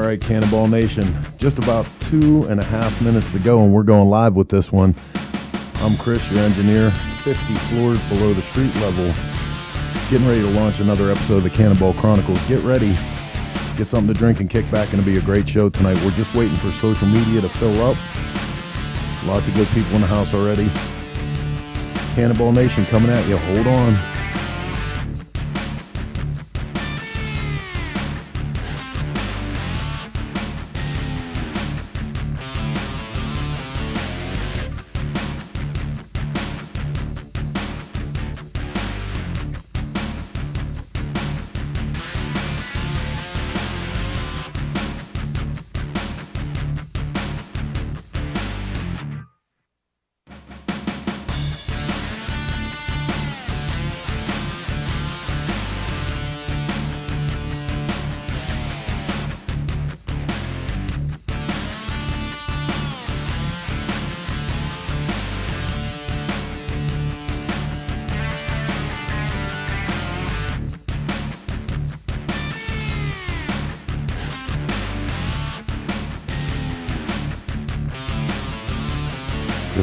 right, Cannonball Nation, just about 2.5 minutes to go, and we're going live with this one. I'm Chris, your engineer, 50 floors below the street level, getting ready to launch another episode of the Cannonball Chronicles. Get ready, get something to drink and kick back, and it'll be a great show tonight. We're just waiting for social media to fill up. Lots of good people in the house already. Cannonball Nation coming at you. Hold on.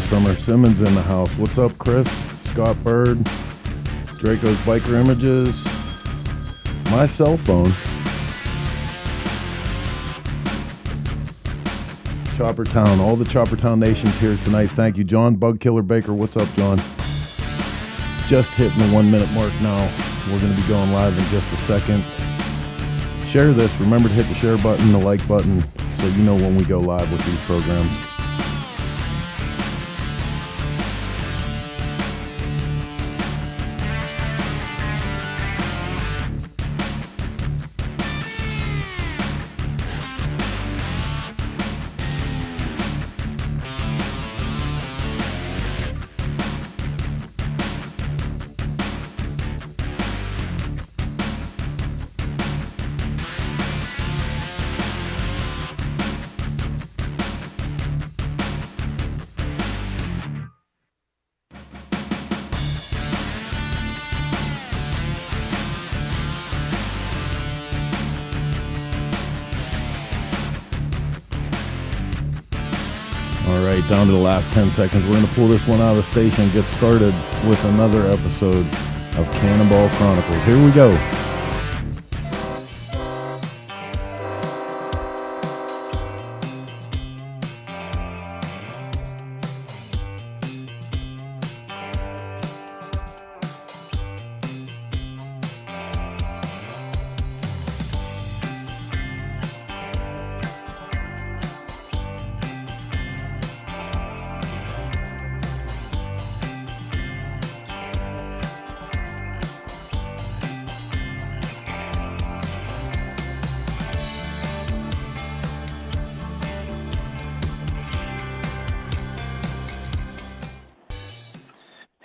Summer Simmons in the house. What's up, Chris? Scott Bird, Draco's Biker Images, my cell phone, Chopper Town, all the Chopper Town Nations here tonight. Thank you, John. Bug Killer Baker, what's up, John? Just hitting the 1 minute mark now. We're going to be going live in just a second. Share this. Remember to hit the share button, the like button, so you know when we go live with these programs. Down to the last 10 seconds. We're going to pull this one out of the station and get started with another episode of Cannonball Chronicles. Here we go.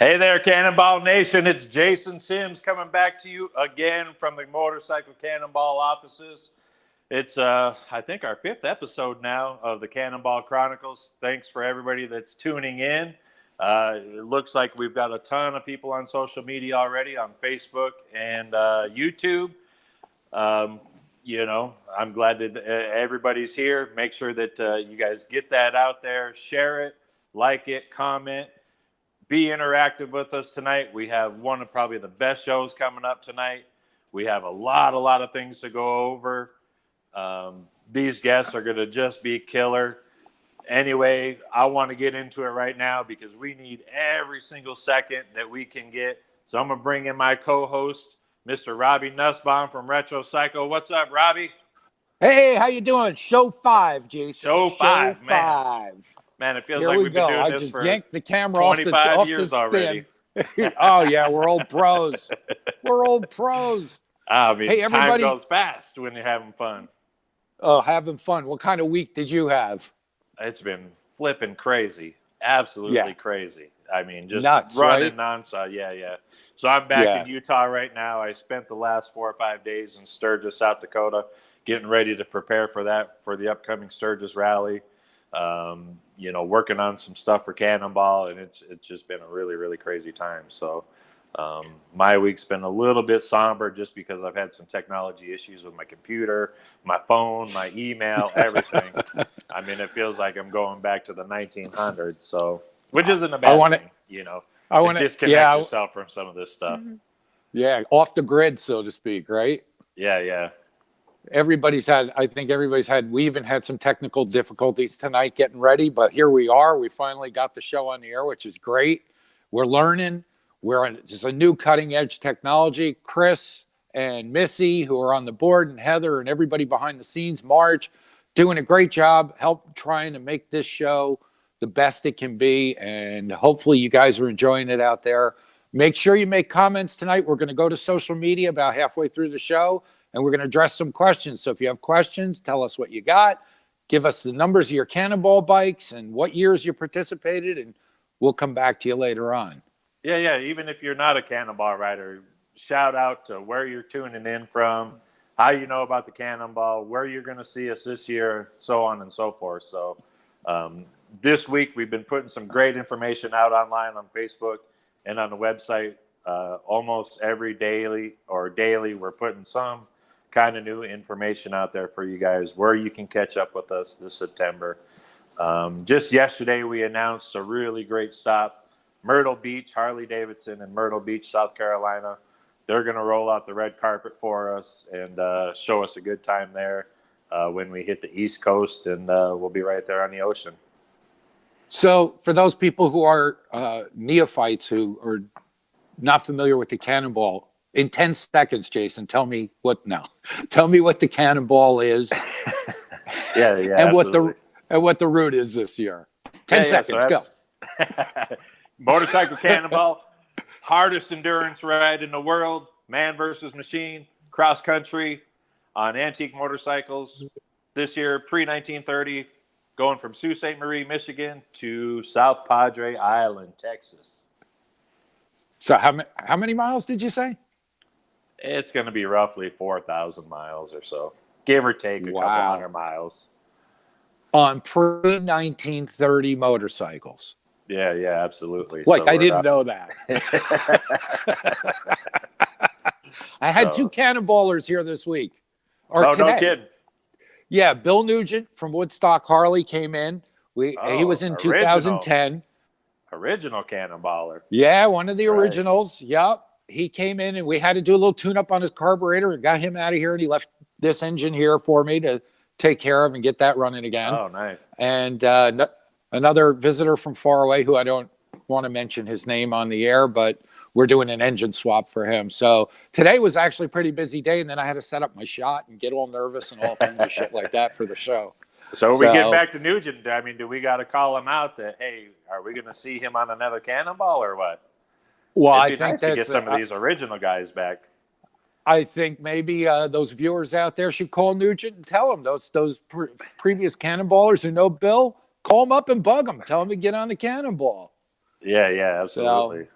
Hey there, Cannonball Nation. It's Jason Sims coming back to you again from the Motorcycle Cannonball offices. It's, I think, our 5th episode now of the Cannonball Chronicles. Thanks for everybody that's tuning in. It looks like we've got a ton of people on social media already, on Facebook and YouTube. You know, I'm glad that everybody's here. Make sure that you guys get that out there. Share it, like it, comment. Be interactive with us tonight. We have one of probably the best shows coming up tonight. We have a lot of things to go over. These guests are going to just be killer. Anyway, I want to get into it right now because we need every single second that we can get. So I'm going to bring in my co-host, Mr. Robbie Nussbaum from Retro Psycho. What's up, Robbie? Hey, how you doing? Show 5, Jason. Show 5, man. Man, it feels Here like we we've been doing I this just for yanked the camera 25 off years the already. Oh, yeah, we're old pros. We're old pros. I mean, hey, everybody, time goes fast when you're having fun. Oh, having fun. What kind of week did you have? It's been flipping crazy. Absolutely crazy. I mean, just nuts, running right? nonstop. Yeah. So I'm back in Utah right now. I spent the last 4 or 5 days in Sturgis, South Dakota, getting ready to prepare for the upcoming Sturgis rally. Working on some stuff for Cannonball, and it's just been a really, really crazy time. So My week's been a little bit somber just because I've had some technology issues with my computer, my phone, my email, everything. I mean, it feels like I'm going back to the 1900s, so which isn't a bad thing, to disconnect yourself from some of this stuff. Yeah, off the grid, so to speak, right? Yeah. We even had some technical difficulties tonight getting ready, but here we are. We finally got the show on the air, which is great. We're learning. It's a new cutting edge technology. Chris and Missy, who are on the board, and Heather and everybody behind the scenes, Marge, doing a great job, trying to make this show the best it can be. And hopefully you guys are enjoying it out there. Make sure you make comments tonight. We're going to go to social media about halfway through the show, and we're going to address some questions. So if you have questions, tell us what you got. Give us the numbers of your Cannonball bikes and what years you participated, and we'll come back to you later on. Yeah. Even if you're not a Cannonball rider, shout out to where you're tuning in from, how you know about the Cannonball, where you're going to see us this year, so on and so forth. So this week we've been putting some great information out online on Facebook and on the website. Almost every daily we're putting some kind of new information out there for you guys where you can catch up with us this September. Just yesterday we announced a really great stop, Myrtle Beach, Harley Davidson in Myrtle Beach, South Carolina. They're going to roll out the red carpet for us and show us a good time there when we hit the East Coast, and we'll be right there on the ocean. So for those people who are neophytes who are not familiar with the Cannonball, in 10 seconds, Jason, tell me what the Cannonball is. Yeah, and what the route is this year. 10 seconds, go. Motorcycle Cannonball, hardest endurance ride in the world, man versus machine, cross country on antique motorcycles. This year, pre-1930, going from Sault Ste. Marie, Michigan to South Padre Island, Texas. So how many miles did you say? It's going to be roughly 4,000 miles or so, give or take a couple hundred miles. On pre-1930 motorcycles. Yeah, absolutely. Like, so I didn't know that. I had two Cannonballers here this week. Today. No kidding. Yeah, Bill Nugent from Woodstock Harley came in. He was in 2010. Original Cannonballer. Yeah, one of the originals. Yep. He came in and we had to do a little tune-up on his carburetor and got him out of here, and he left this engine here for me to take care of and get that running again. Oh, nice. And another visitor from far away who I don't want to mention his name on the air, but we're doing an engine swap for him. So today was actually a pretty busy day, and then I had to set up my shot and get all nervous and all kinds of shit like that for the show. So we get back to Nugent. I mean, do we got to call him out that, hey, are we going to see him on another Cannonball or what? Well, I think nice to get some of these original guys back. I think maybe those viewers out there should call Nugent and tell him those previous Cannonballers who know Bill, call him up and bug him. Tell him to get on the Cannonball. Yeah, absolutely.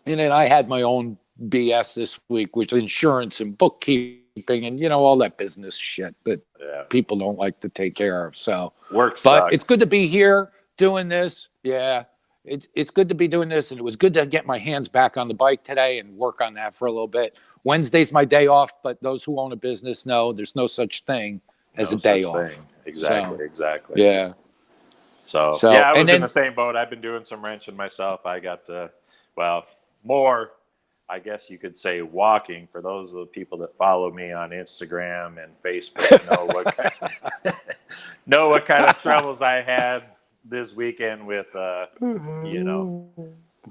And then I had my own BS this week, which is insurance and bookkeeping and, all that business shit that people don't like to take care of. So, but sucks. It's good to be here doing this. Yeah. It's good to be doing this, and it was good to get my hands back on the bike today and work on that for a little bit. Wednesday's my day off, but those who own a business know there's no such thing as a day off. Exactly. Yeah. So I was in the same boat. I've been doing some wrenching myself. I got more, I guess you could say, walking. For those of the people that follow me on Instagram and Facebook, know what kind of troubles I had this weekend with,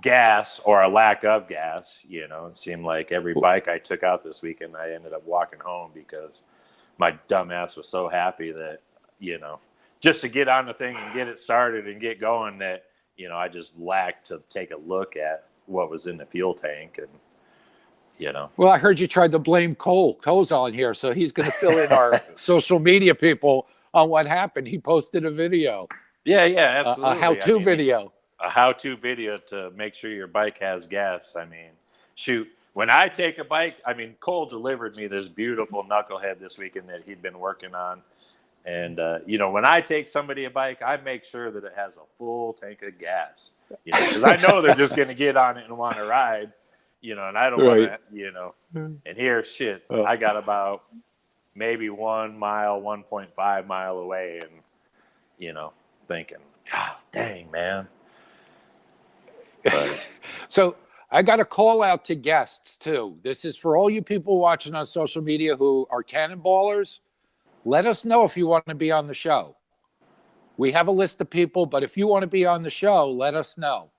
gas or a lack of gas. It seemed like every bike I took out this weekend, I ended up walking home because my dumbass was so happy that, just to get on the thing and get it started and get going that, I just lacked to take a look at what was in the fuel tank. And, Well, I heard you tried to blame Cole. Cole's on here, so he's going to fill in our social media people on what happened. He posted a video. Yeah, absolutely. A how-to video. A how-to video to make sure your bike has gas. I mean, shoot, when I take a bike, Cole delivered me this beautiful knucklehead this weekend that he'd been working on. And, when I take somebody a bike, I make sure that it has a full tank of gas, because I know they're just going to get on it and want to ride, and I don't want to, and here, shit, I got about maybe 1 mile, 1.5 mile away and, thinking, God dang, man. But, so I got a call out to guests too. This is for all you people watching on social media who are cannonballers. Let us know if you want to be on the show. We have a list of people, but if you want to be on the show, let us know.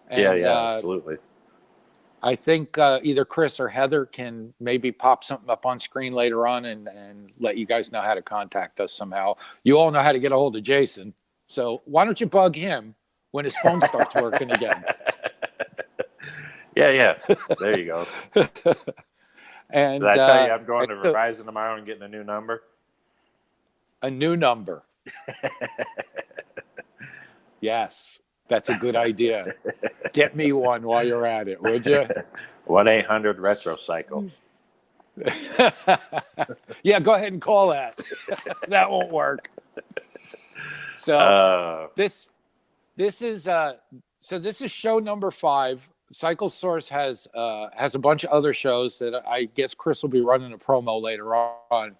And, absolutely. I think either Chris or Heather can maybe pop something up on screen later on and let you guys know how to contact us somehow. You all know how to get a hold of Jason. So why don't you bug him when his phone starts working again? Yeah. There you go. And did I tell you I'm going to Verizon tomorrow and getting a new number? A new number. Yes, that's a good idea. Get me one while you're at it, would you? 1-800-RETROCYCLE. Yeah, go ahead and call that. That won't work. So this is show number 5. Cycle Source has a bunch of other shows that I guess Chris will be running a promo later on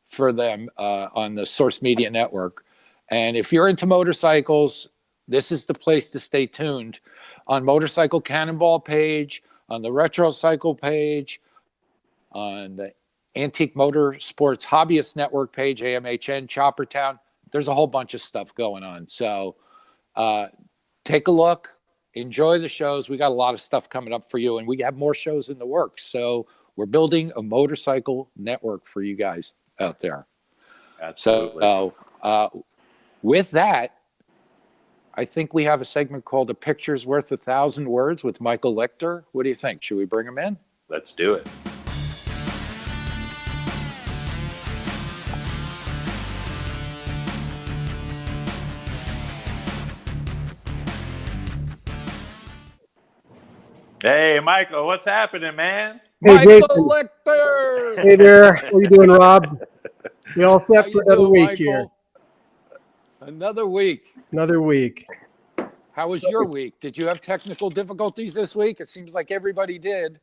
for them on the Source Media Network. And if you're into motorcycles, this is the place to stay tuned. On Motorcycle Cannonball page, on the Retro Cycle page, on the Antique Motorsports Hobbyist Network page, AMHN, Chopper Town, there's a whole bunch of stuff going on. So take a look, enjoy the shows. We got a lot of stuff coming up for you, and we have more shows in the works. So we're building a motorcycle network for you guys out there. Absolutely. So with that, I think we have a segment called A Picture's Worth 1,000 Words with Michael Lichter. What do you think? Should we bring him in? Let's do it. Hey, Michael, what's happening, man? Hey, Michael Jason. Lichter! Hey there. How you doing, Rob? We all set How for you another doing, week Michael? here. Another week. Another week. How was your week? Did you have technical difficulties this week? It seems like everybody did.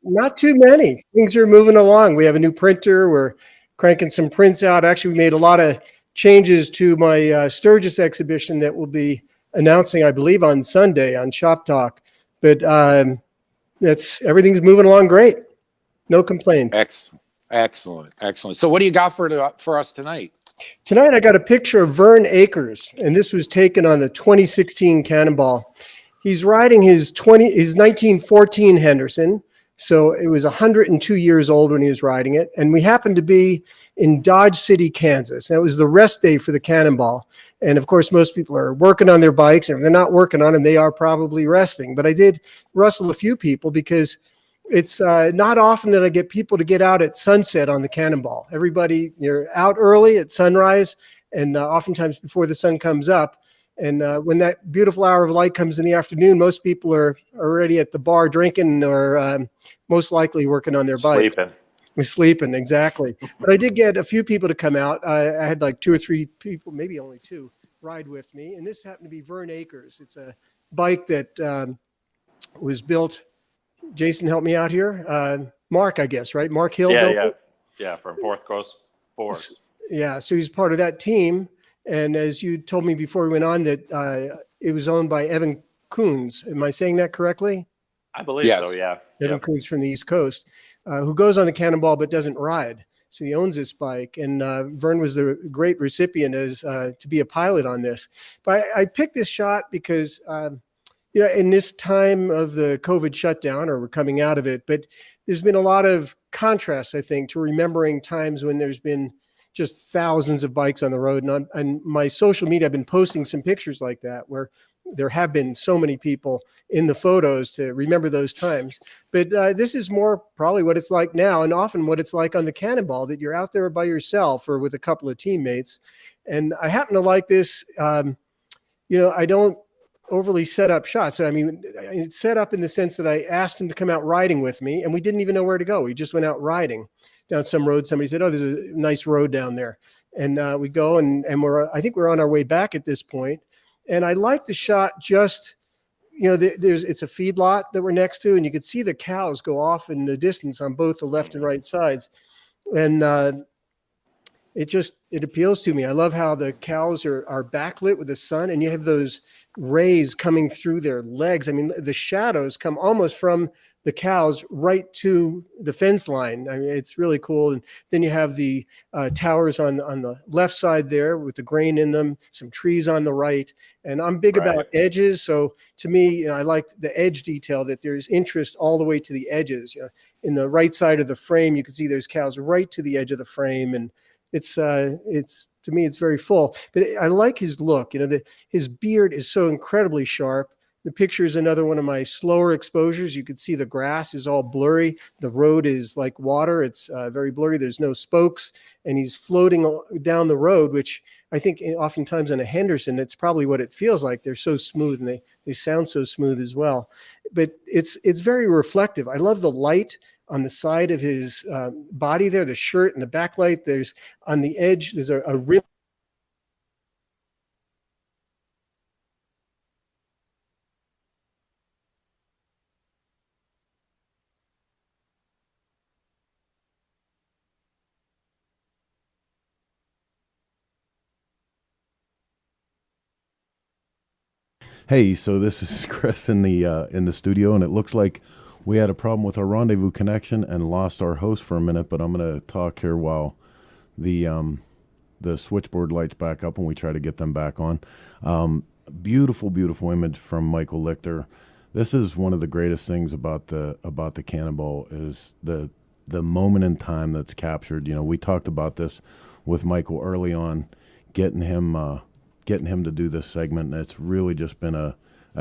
Not too many. Things are moving along. We have a new printer. We're cranking some prints out. Actually, we made a lot of changes to my Sturgis exhibition that we'll be announcing, I believe, on Sunday on Shop Talk. But everything's moving along great. No complaints. Excellent. So what do you got for us tonight? Tonight, I got a picture of Vern Akers, and this was taken on the 2016 Cannonball. He's riding his 1914 Henderson, so it was 102 years old when he was riding it, and we happened to be in Dodge City, Kansas. That was the rest day for the Cannonball, and of course, most people are working on their bikes, and if they're not working on them, they are probably resting. But I did rustle a few people because it's not often that I get people to get out at sunset on the Cannonball. Everybody, you're out early at sunrise and oftentimes before the sun comes up. And when that beautiful hour of light comes in the afternoon, most people are already at the bar drinking or most likely working on their bikes. Sleeping, exactly. But I did get a few people to come out. I had like 2 or 3 people, maybe only 2, ride with me. And this happened to be Vern Akers. It's a bike that was built. Jason, help me out here. Mark, I guess, right? Mark Hill. Yeah, from Fourth Coast Force. Yeah, so he's part of that team. And as you told me before we went on, that it was owned by Evan Coons. Am I saying that correctly? I believe so, yeah. Evan Coons from the East Coast, who goes on the Cannonball but doesn't ride. So he owns this bike. And Vern was the great recipient as to be a pilot on this. But I picked this shot because in this time of the COVID shutdown, or we're coming out of it, but there's been a lot of contrast, I think, to remembering times when there's been just thousands of bikes on the road. And on my social media, I've been posting some pictures like that, where there have been so many people in the photos to remember those times. But this is more probably what it's like now, and often what it's like on the Cannonball, that you're out there by yourself or with a couple of teammates. And I happen to like this. I don't overly set up shots. I mean, it's set up in the sense that I asked him to come out riding with me, and we didn't even know where to go. We just went out riding. down some road. Somebody said, "Oh, there's a nice road down there," and we go and I think we're on our way back at this point. And I like the shot. Just it's a feedlot that we're next to, and you could see the cows go off in the distance on both the left and right sides, and it appeals to me. I love how the cows are backlit with the sun, and you have those rays coming through their legs. I mean, the shadows come almost from the cows right to the fence line. I mean, it's really cool. And then you have the towers on the left side there with the grain in them, some trees on the right. And I'm big about edges. So to me, I like the edge detail, that there's interest all the way to the edges. In the right side of the frame, you can see there's cows right to the edge of the frame. And it's to me, it's very full. But I like his look. His beard is so incredibly sharp. The picture is another one of my slower exposures. You can see the grass is all blurry. The road is like water. It's very blurry. There's no spokes, and he's floating down the road, which I think oftentimes in a Henderson, that's probably what it feels like. They're so smooth, and they sound so smooth as well. But it's very reflective. I love the light on the side of his body there, the shirt and the backlight. There's on the edge, there's a rim. Hey, so this is Chris in the studio, and it looks like we had a problem with our rendezvous connection and lost our host for a minute. But I'm going to talk here while the switchboard lights back up and we try to get them back on. Beautiful, beautiful image from Michael Lichter. This is one of the greatest things about the Cannonball is the moment in time that's captured. We talked about this with Michael early on, getting him to do this segment, and it's really just been a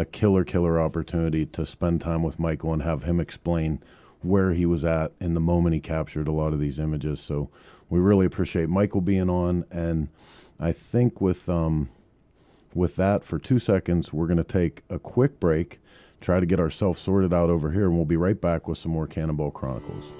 killer opportunity to spend time with Michael and have him explain where he was at in the moment he captured a lot of these images. So we really appreciate Michael being on, and I think with that, for 2 seconds, we're going to take a quick break, try to get ourselves sorted out over here, and we'll be right back with some more Cannonball Chronicles.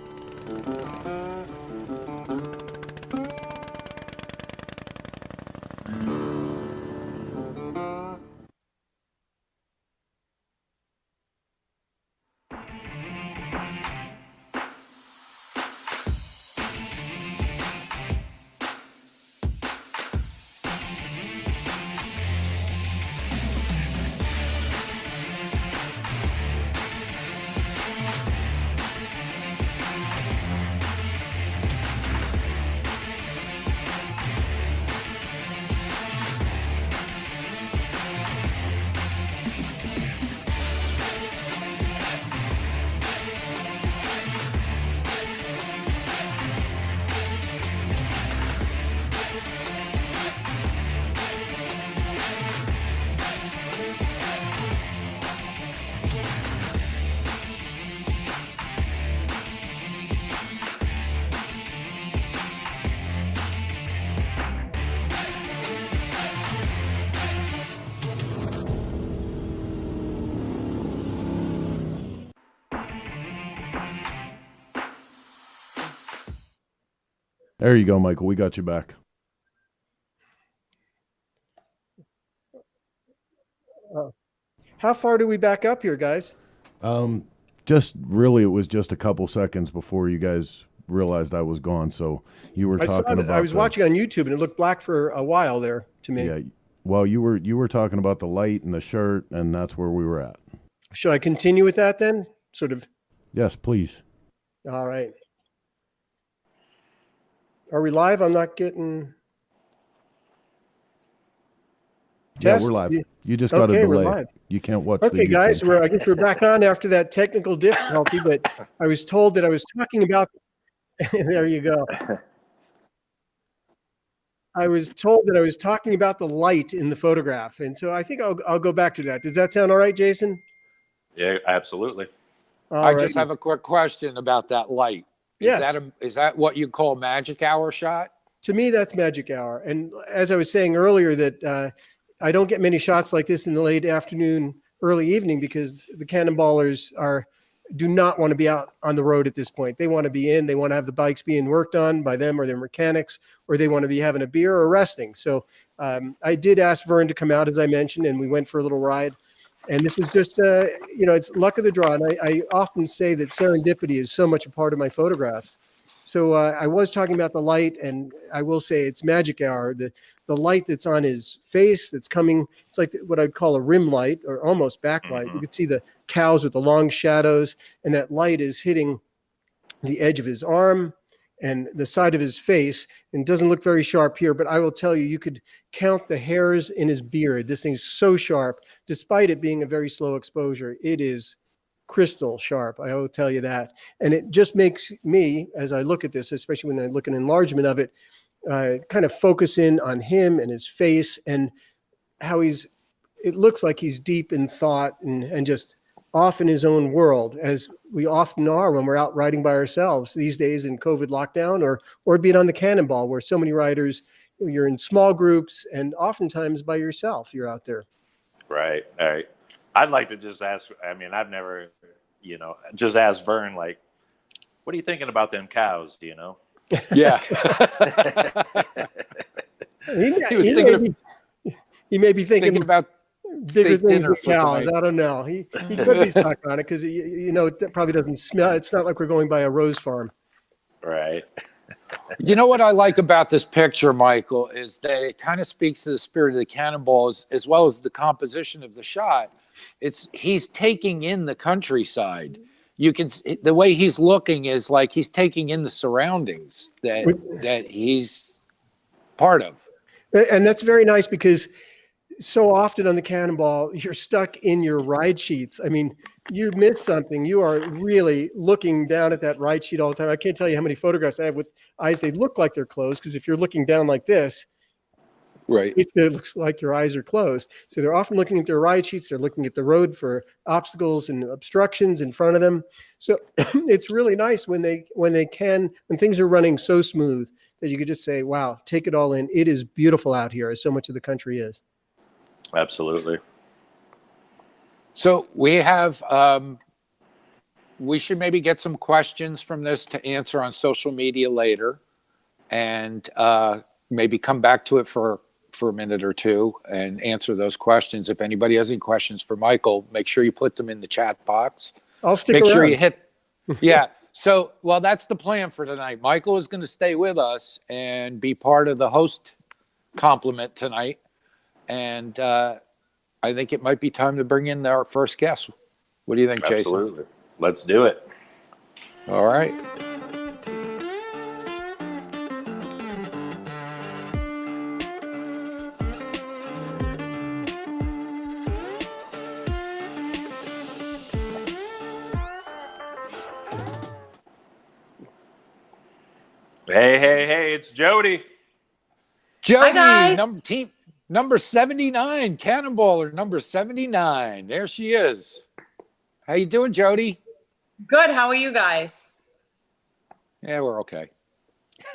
There you go, Michael. We got you back. How far do we back up here, guys? Just really, it was just a couple seconds before you guys realized I was gone. So you were talking about. I was watching on YouTube, and it looked black for a while there to me. Yeah. Well, you were talking about the light and the shirt, and that's where we were at. Should I continue with that then? Sort of. Yes, please. All right. Are we live? I'm not getting. Yeah, we're live. You just got a delay. We're live. You can't watch. Okay, guys, I guess we're back on after that technical difficulty. But I was told that I was talking about. There you go. I was told that I was talking about the light in the photograph, and so I think I'll go back to that. Does that sound all right, Jason? Yeah, absolutely. I just have a quick question about that light. Yes. Is that what you call magic hour shot? To me, that's magic hour. And as I was saying earlier, that I don't get many shots like this in the late afternoon, early evening, because the cannonballers are do not want to be out on the road at this point. They want to be in, they want to have the bikes being worked on by them or their mechanics, or they want to be having a beer or resting. So I did ask Vern to come out, as I mentioned, and we went for a little ride. And this was just, it's luck of the draw. And I often say that serendipity is so much a part of my photographs. So I was talking about the light, and I will say it's magic hour. The light that's on his face that's coming, it's like what I'd call a rim light or almost backlight. You can see the cows with the long shadows, and that light is hitting the edge of his arm and the side of his face, and doesn't look very sharp here, but I will tell you, you could count the hairs in his beard. This thing's so sharp, despite it being a very slow exposure. It is crystal sharp, I will tell you that. And it just makes me, as I look at this, especially when I look at an enlargement of it, kind of focus in on him and his face and how it looks like he's deep in thought and just off in his own world, as we often are when we're out riding by ourselves these days in COVID lockdown, or being on the Cannonball, where so many riders, you're in small groups and oftentimes by yourself, you're out there. Right. I'd like to just ask, I've never, just ask Vern, like, what are you thinking about them cows, Yeah. He may be thinking about bigger things than for cows. tonight. I don't know. He could be stuck on it because it probably doesn't smell. It's not like we're going by a rose farm. Right. You know what I like about this picture, Michael, is that it kind of speaks to the spirit of the Cannonball as well as the composition of the shot. He's taking in the countryside. The way he's looking is like he's taking in the surroundings that he's part of. And that's very nice, because so often on the Cannonball, you're stuck in your ride sheets. I mean, you miss something, you are really looking down at that ride sheet all the time. I can't tell you how many photographs I have with eyes they look like they're closed, because if you're looking down like this, right, it looks like your eyes are closed. So they're often looking at their ride sheets. They're looking at the road for obstacles and obstructions in front of them. So it's really nice when things are running so smooth that you could just say, wow, take it all in. It is beautiful out here, as so much of the country is. Absolutely. So we have, we should maybe get some questions from this to answer on social media later, and maybe come back to it for a minute or two and answer those questions. If anybody has any questions for Michael, make sure you put them in the chat box. I'll stick Make around. sure you hit. Yeah. So, well, that's the plan for tonight. Michael is going to stay with us and be part of the host compliment tonight. And I think it might be time to bring in our first guest. What do you think, Jason? Absolutely. Let's do it. All right. Hey, it's Jody. Jody, Hi, guys. number 79, Cannonballer number 79. There she is. How you doing, Jody? Good. How are you guys? Yeah, we're okay.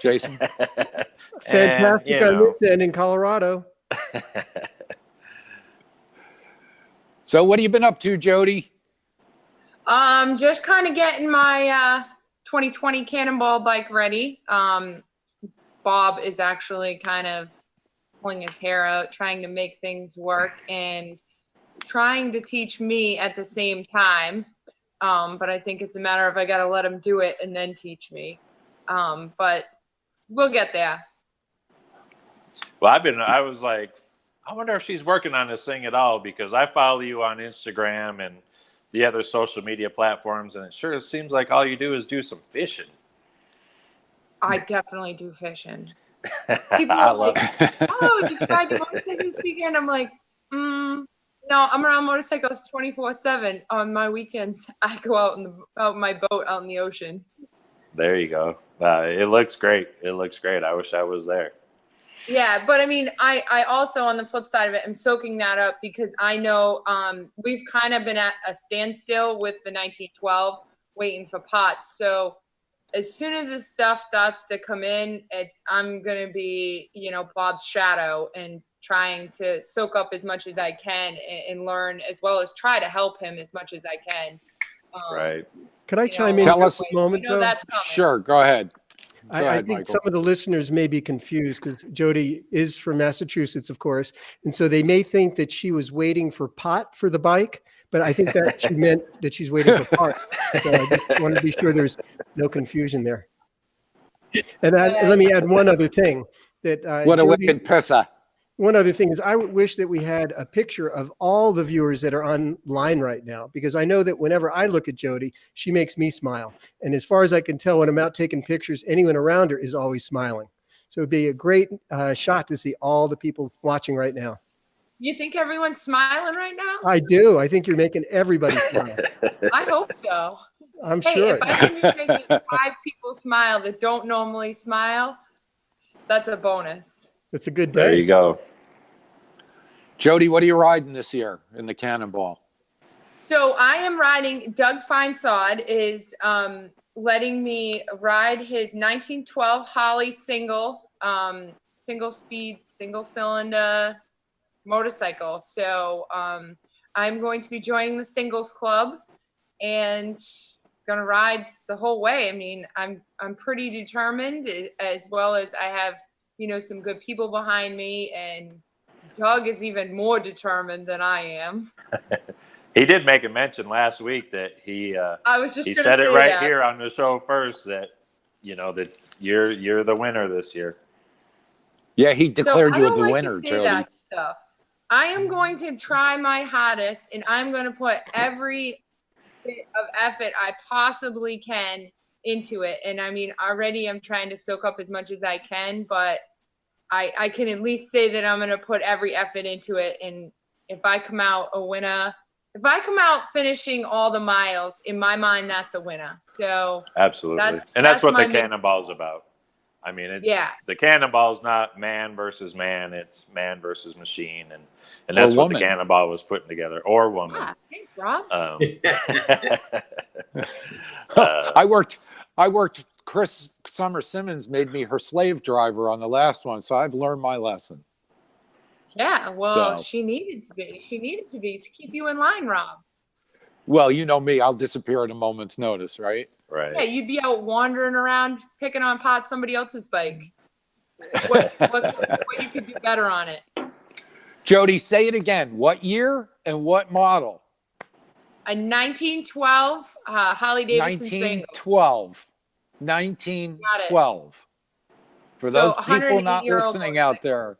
Jason? Fantastic on this end in Colorado. So what have you been up to, Jody? Just kind of getting my 2020 Cannonball bike ready. Bob is actually kind of pulling his hair out, trying to make things work and trying to teach me at the same time. But I think it's a matter of I got to let him do it and then teach me. But we'll get there. Well, I was like, I wonder if she's working on this thing at all, because I follow you on Instagram and the other social media platforms, and it sure seems like all you do is do some fishing. I definitely do fishing. People I are love like, oh, did you ride your motorcycle this weekend? I'm like, no, I'm around motorcycles 24/7. On my weekends, I go out my boat out in the ocean. There you go. It looks great. It looks great. I wish I was there. Yeah, but I mean, I also, on the flip side of it, am soaking that up because I know we've kind of been at a standstill with the 1912 waiting for pots. So as soon as this stuff starts to come in, I'm going to be, Bob's shadow and trying to soak up as much as I can and learn, as well as try to help him as much as I can. Right. Could I You chime know, in Tell for us- a moment, You know though? that's coming. Sure, go ahead. Go I ahead, think Michael. some of the listeners may be confused because Jody is from Massachusetts, of course. And so they may think that she was waiting for pot for the bike, but I think that she meant that she's waiting for parts. So I just want to be sure there's no confusion there. And let me add one other thing that What a Jody, wicked pisser. one other thing is I would wish that we had a picture of all the viewers that are online right now, because I know that whenever I look at Jody, she makes me smile. And as far as I can tell, when I'm out taking pictures, anyone around her is always smiling. So it'd be a great shot to see all the people watching right now. You think everyone's smiling right now? I do. I think you're making everybody smile. I hope so. I'm Hey, sure. if I can be making 5 people smile that don't normally smile, that's a bonus. It's a good There day. you go. Jody, what are you riding this year in the Cannonball? So I am riding. Doug Feinsod is letting me ride his 1912 Holly single speed, single cylinder motorcycle. So I'm going to be joining the singles club and gonna ride the whole way. I mean, I'm pretty determined, as well as I have, some good people behind me, and Doug is even more determined than I am. He did make a mention last week that I was just he gonna said say it right that. here on the show first that that you're the winner this year. Yeah, he declared I you don't the like winner, to say Jody. that stuff. I am going to try my hardest, and I'm going to put every bit of effort I possibly can into it. And I mean, already I'm trying to soak up as much as I can, but I can at least say that I'm going to put every effort into it. And if I come out a winner, if I come out finishing all the miles, in my mind, that's a winner. So Absolutely. That's That's what my the Cannonball's about. I mean, the Cannonball's not man versus man, it's man versus machine, and that's what the woman. Cannonball was putting together, or woman. Thanks, Rob. I worked. Chris Summer Simmons made me her slave driver on the last one, so I've learned my lesson. Yeah, well, So- she needed to be. She needed to be to keep you in line, Rob. Well, you know me, I'll disappear at a moment's notice, right? Right. Yeah, you'd be out wandering around picking on pot somebody else's bike. What you could do better on it? Jody, say it again. What year and what model? A 1912 Harley Davidson single. 1912. For those people not 108-year-old listening out there,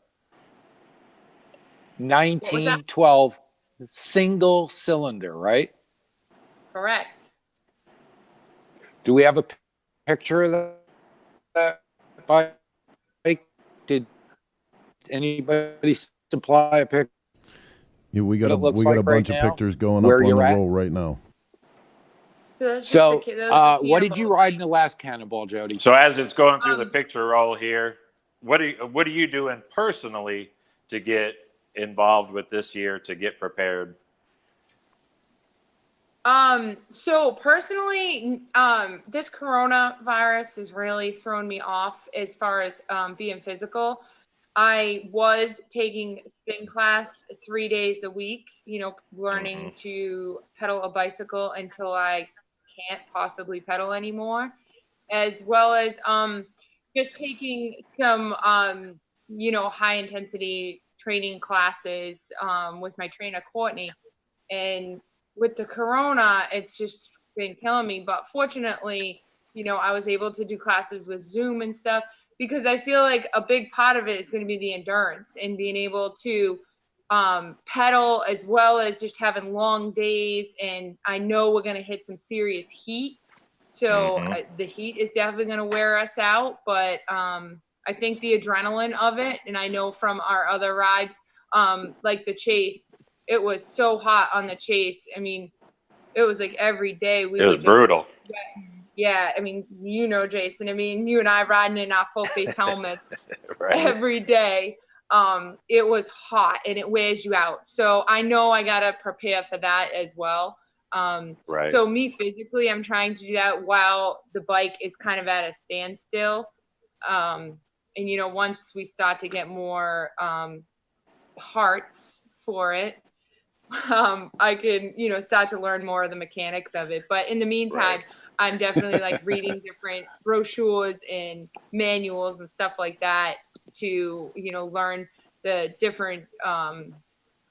was that? 1912 single cylinder, right? Correct. Do we have a picture of that bike? Did anybody supply a picture? Yeah, we got What it looks a like right bunch of now, pictures going where up on you're the at? roll right now. So, that's So, just the what did you Cannonball. ride in the last Cannonball, Jody? So as it's going through the Um, picture roll here, what are you doing personally to get involved with this year, to get prepared? So personally, this coronavirus has really thrown me off as far as being physical. I was taking spin class 3 days a week, learning to pedal a bicycle until I can't possibly pedal anymore, as well as just taking some high intensity training classes with my trainer Courtney. And with the corona, it's just been killing me. But fortunately, I was able to do classes with Zoom and stuff, because I feel like a big part of it is going to be the endurance and being able to pedal, as well as just having long days. And I know we're going to hit some serious heat. So the heat is definitely going to wear us out. But I think the adrenaline of it, and I know from our other rides, like the Chase, it was so hot on the Chase. I mean, it was like every day It was brutal. Yeah, I mean, Jason. I mean, you and I riding in our full face helmets Right. every day. It was hot and it wears you out. So I know I gotta prepare for that as well. Right. So me physically, I'm trying to do that while the bike is kind of at a standstill. And once we start to get more parts for it, I can, start to learn more of the mechanics of it. But in the meantime, I'm definitely like reading different brochures and manuals and stuff like that to, learn the different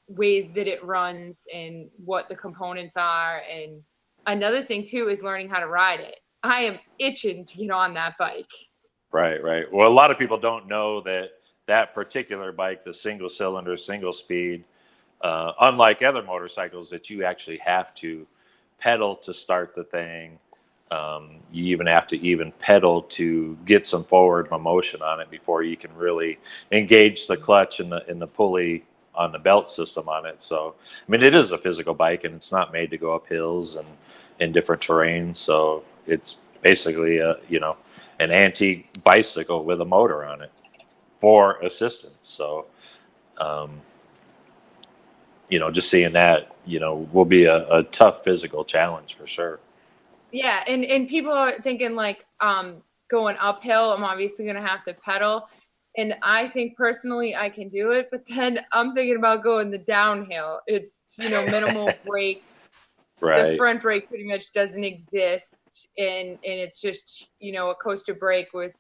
ways that it runs and what the components are. And another thing too is learning how to ride it. I am itching to get on that bike. Right. Well, a lot of people don't know that particular bike, the single cylinder, single speed, unlike other motorcycles that you actually have to pedal to start the thing. You even have to pedal to get some forward motion on it before you can really engage the clutch and the pulley on the belt system on it. So, I mean, it is a physical bike, and it's not made to go up hills and in different terrains. So it's basically an antique bicycle with a motor on it for assistance. So, just seeing that, will be a tough physical challenge for sure. Yeah. And people are thinking like, going uphill, I'm obviously going to have to pedal. And I think personally I can do it, but then I'm thinking about going the downhill. It's, minimal brakes. Right. The front brake pretty much doesn't exist. And it's just, a coaster brake with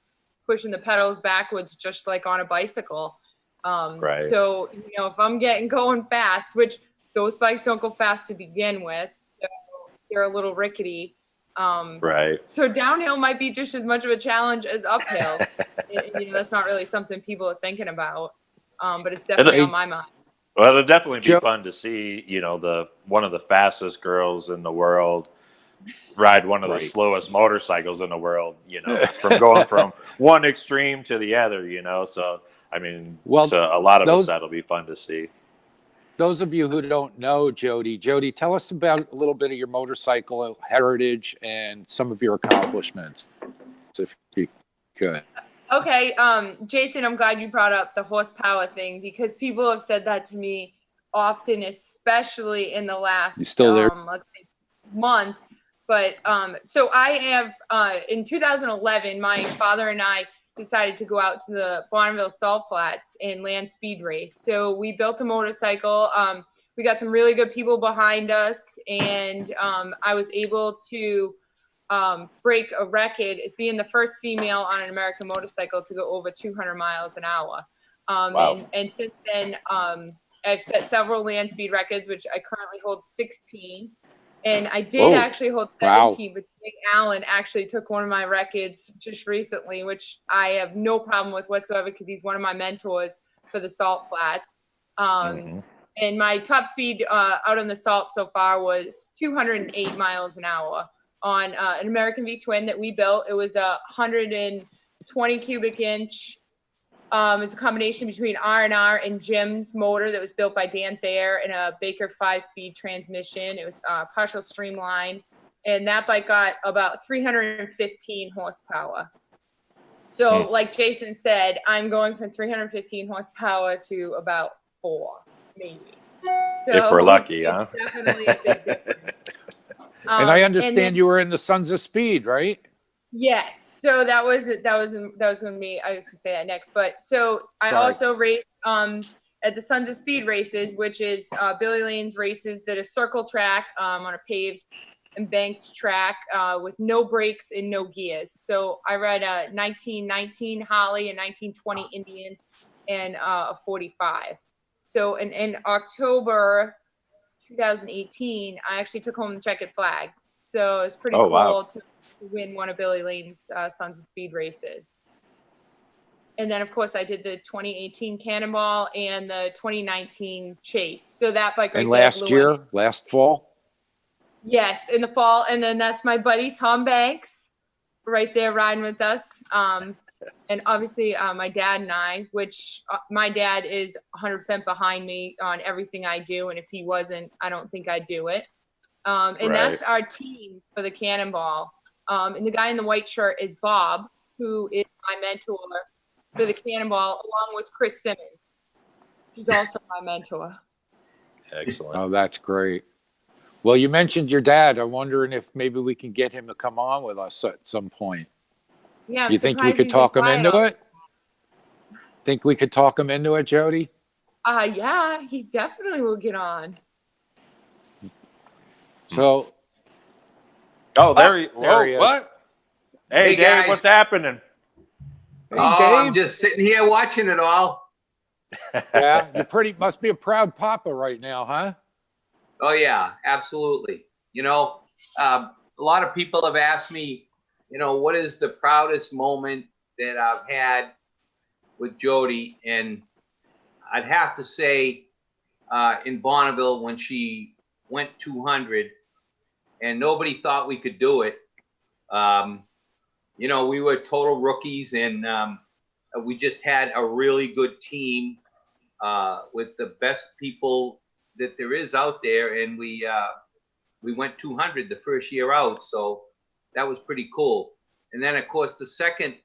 pushing the pedals backwards, just like on a bicycle. So, if I'm going fast, which those bikes don't go fast to begin with, so they're a little rickety. So downhill might be just as much of a challenge as uphill. That's not really something people are thinking about, but it's definitely on my mind. Well, it'll definitely be fun to see, one of the fastest girls in the world ride one of the slowest motorcycles in the world, from going from one extreme to the other, So, I mean, so a lot of us, that'll be fun to see. Those of you who don't know Jody, tell us about a little bit of your motorcycle heritage and some of your accomplishments, if you could. Okay, Jason, I'm glad you brought up the horsepower thing because people have said that to me often, especially in the last let's say month. But so I have in 2011, my father and I decided to go out to the Bonneville Salt Flats and land speed race. So we built a motorcycle. We got some really good people behind us, and I was able to break a record as being the first female on an American motorcycle to go over 200 miles an hour. Wow. And since then, I've set several land speed records, which I currently hold 16. And I did actually hold 17, but Jake Allen actually took one of my records just recently, which I have no problem with whatsoever because he's one of my mentors for the Salt Flats. And my top speed out on the Salt so far was 208 miles an hour on an American V twin that we built. It was a 120 cubic inch. It's a combination between R&R and Jim's motor that was built by Dan Thayer and a Baker 5-speed transmission. It was partial streamlined, and that bike got about 315 horsepower. So like Jason said, I'm going from 315 horsepower to about 4, maybe. So if we're lucky, it's definitely a big difference. And I understand you were in the Sons of Speed, right? Yes. So that was going to be, I was going to say that next, but so I also raced at the Sons of Speed races, which is Billy Lane's races that is circle track on a paved and banked track with no brakes and no gears. So I ride a 1919 Holly, a 1920 Indian, and a 45. So in October 2018, I actually took home the checkered flag. So it's pretty cool to win one of Billy Lane's Sons of Speed races. And then, of course, I did the 2018 Cannonball and the 2019 Chase. So that bike. And last fall? Yes, in the fall. And then that's my buddy, Tom Banks, right there riding with us. And obviously my dad and I, which my dad is 100% behind me on everything I do. And if he wasn't, I don't think I'd do it. And that's our team for the Cannonball. And the guy in the white shirt is Bob, who is my mentor for the Cannonball, along with Chris Simmons. He's also my mentor. Excellent. Oh, that's great. Well, you mentioned your dad. I'm wondering if maybe we can get him to come on with us at some point. Yeah. You think we could talk him into it? Think we could talk him into it, Jody? Yeah, he definitely will get on. So, Oh, there he. there he is. What? Hey, Hey, Dave, guys. what's happening? hey, I'm Dave. just sitting here watching it all. Yeah, you must be a proud papa right now, huh? Oh yeah, absolutely. A lot of people have asked me, what is the proudest moment that I've had with Jody? And I'd have to say in Bonneville when she went 200 and nobody thought we could do it. We were total rookies, and we just had a really good team with the best people that there is out there, and we went 200 the first year out, so that was pretty cool. And then, of course, the second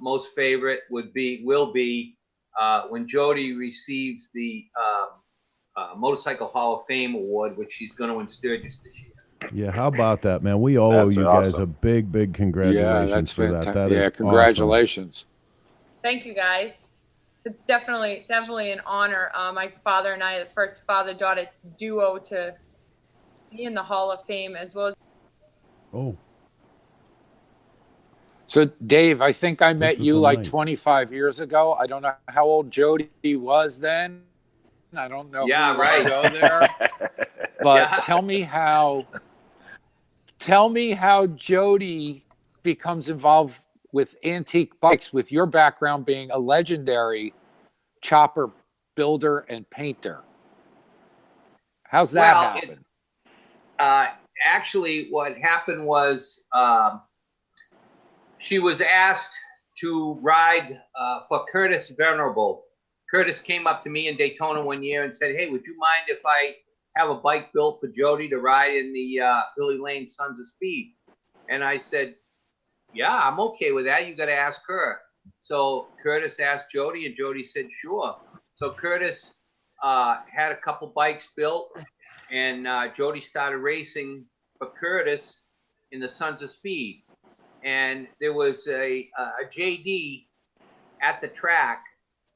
most favorite will be when Jody receives the Motorcycle Hall of Fame award, which she's going to in Sturgis this year. Yeah, how about that, man? We all owe That's you guys awesome. a big congratulations Yeah, that's for that. fantastic. That Yeah, is congratulations. Thank you, guys. It's definitely an honor. My father and I are the first father-daughter duo to be in the Hall of Fame, as well as. Awesome. Oh, So, Dave, I think I This met is you the like night. 25 years ago. I don't know how old Jody was then. I don't know. Yeah, if we wanna right. Go there. But Yeah. tell me how Jody becomes involved with antique bikes, with your background being a legendary chopper builder and painter. How's that Well, happen? Actually, what happened was she was asked to ride for Curtis Venerable. Curtis came up to me in Daytona one year and said, "Hey, would you mind if I have a bike built for Jody to ride in the Billy Lane Sons of Speed?" And I said, "Yeah, I'm okay with that. You got to ask her." So Curtis asked Jody, and Jody said, "Sure." So Curtis had a couple bikes built, and Jody started racing for Curtis in the Sons of Speed. And there was a JD at the track,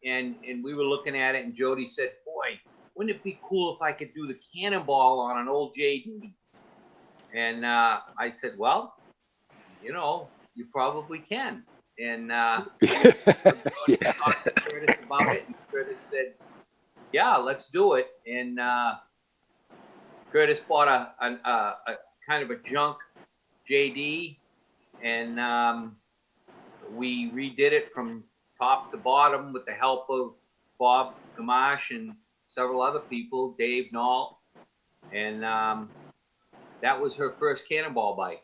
and we were looking at it, and Jody said, "Boy, wouldn't it be cool if I could do the Cannonball on an old JD?" And I said, "Well, you probably can." And Jody talked to Curtis about it, and Curtis said, "Yeah, let's do it." And Curtis bought a kind of a junk JD, and we redid it from top to bottom with the help of Bob Gamache and several other people, Dave Nault, and that was her first Cannonball bike.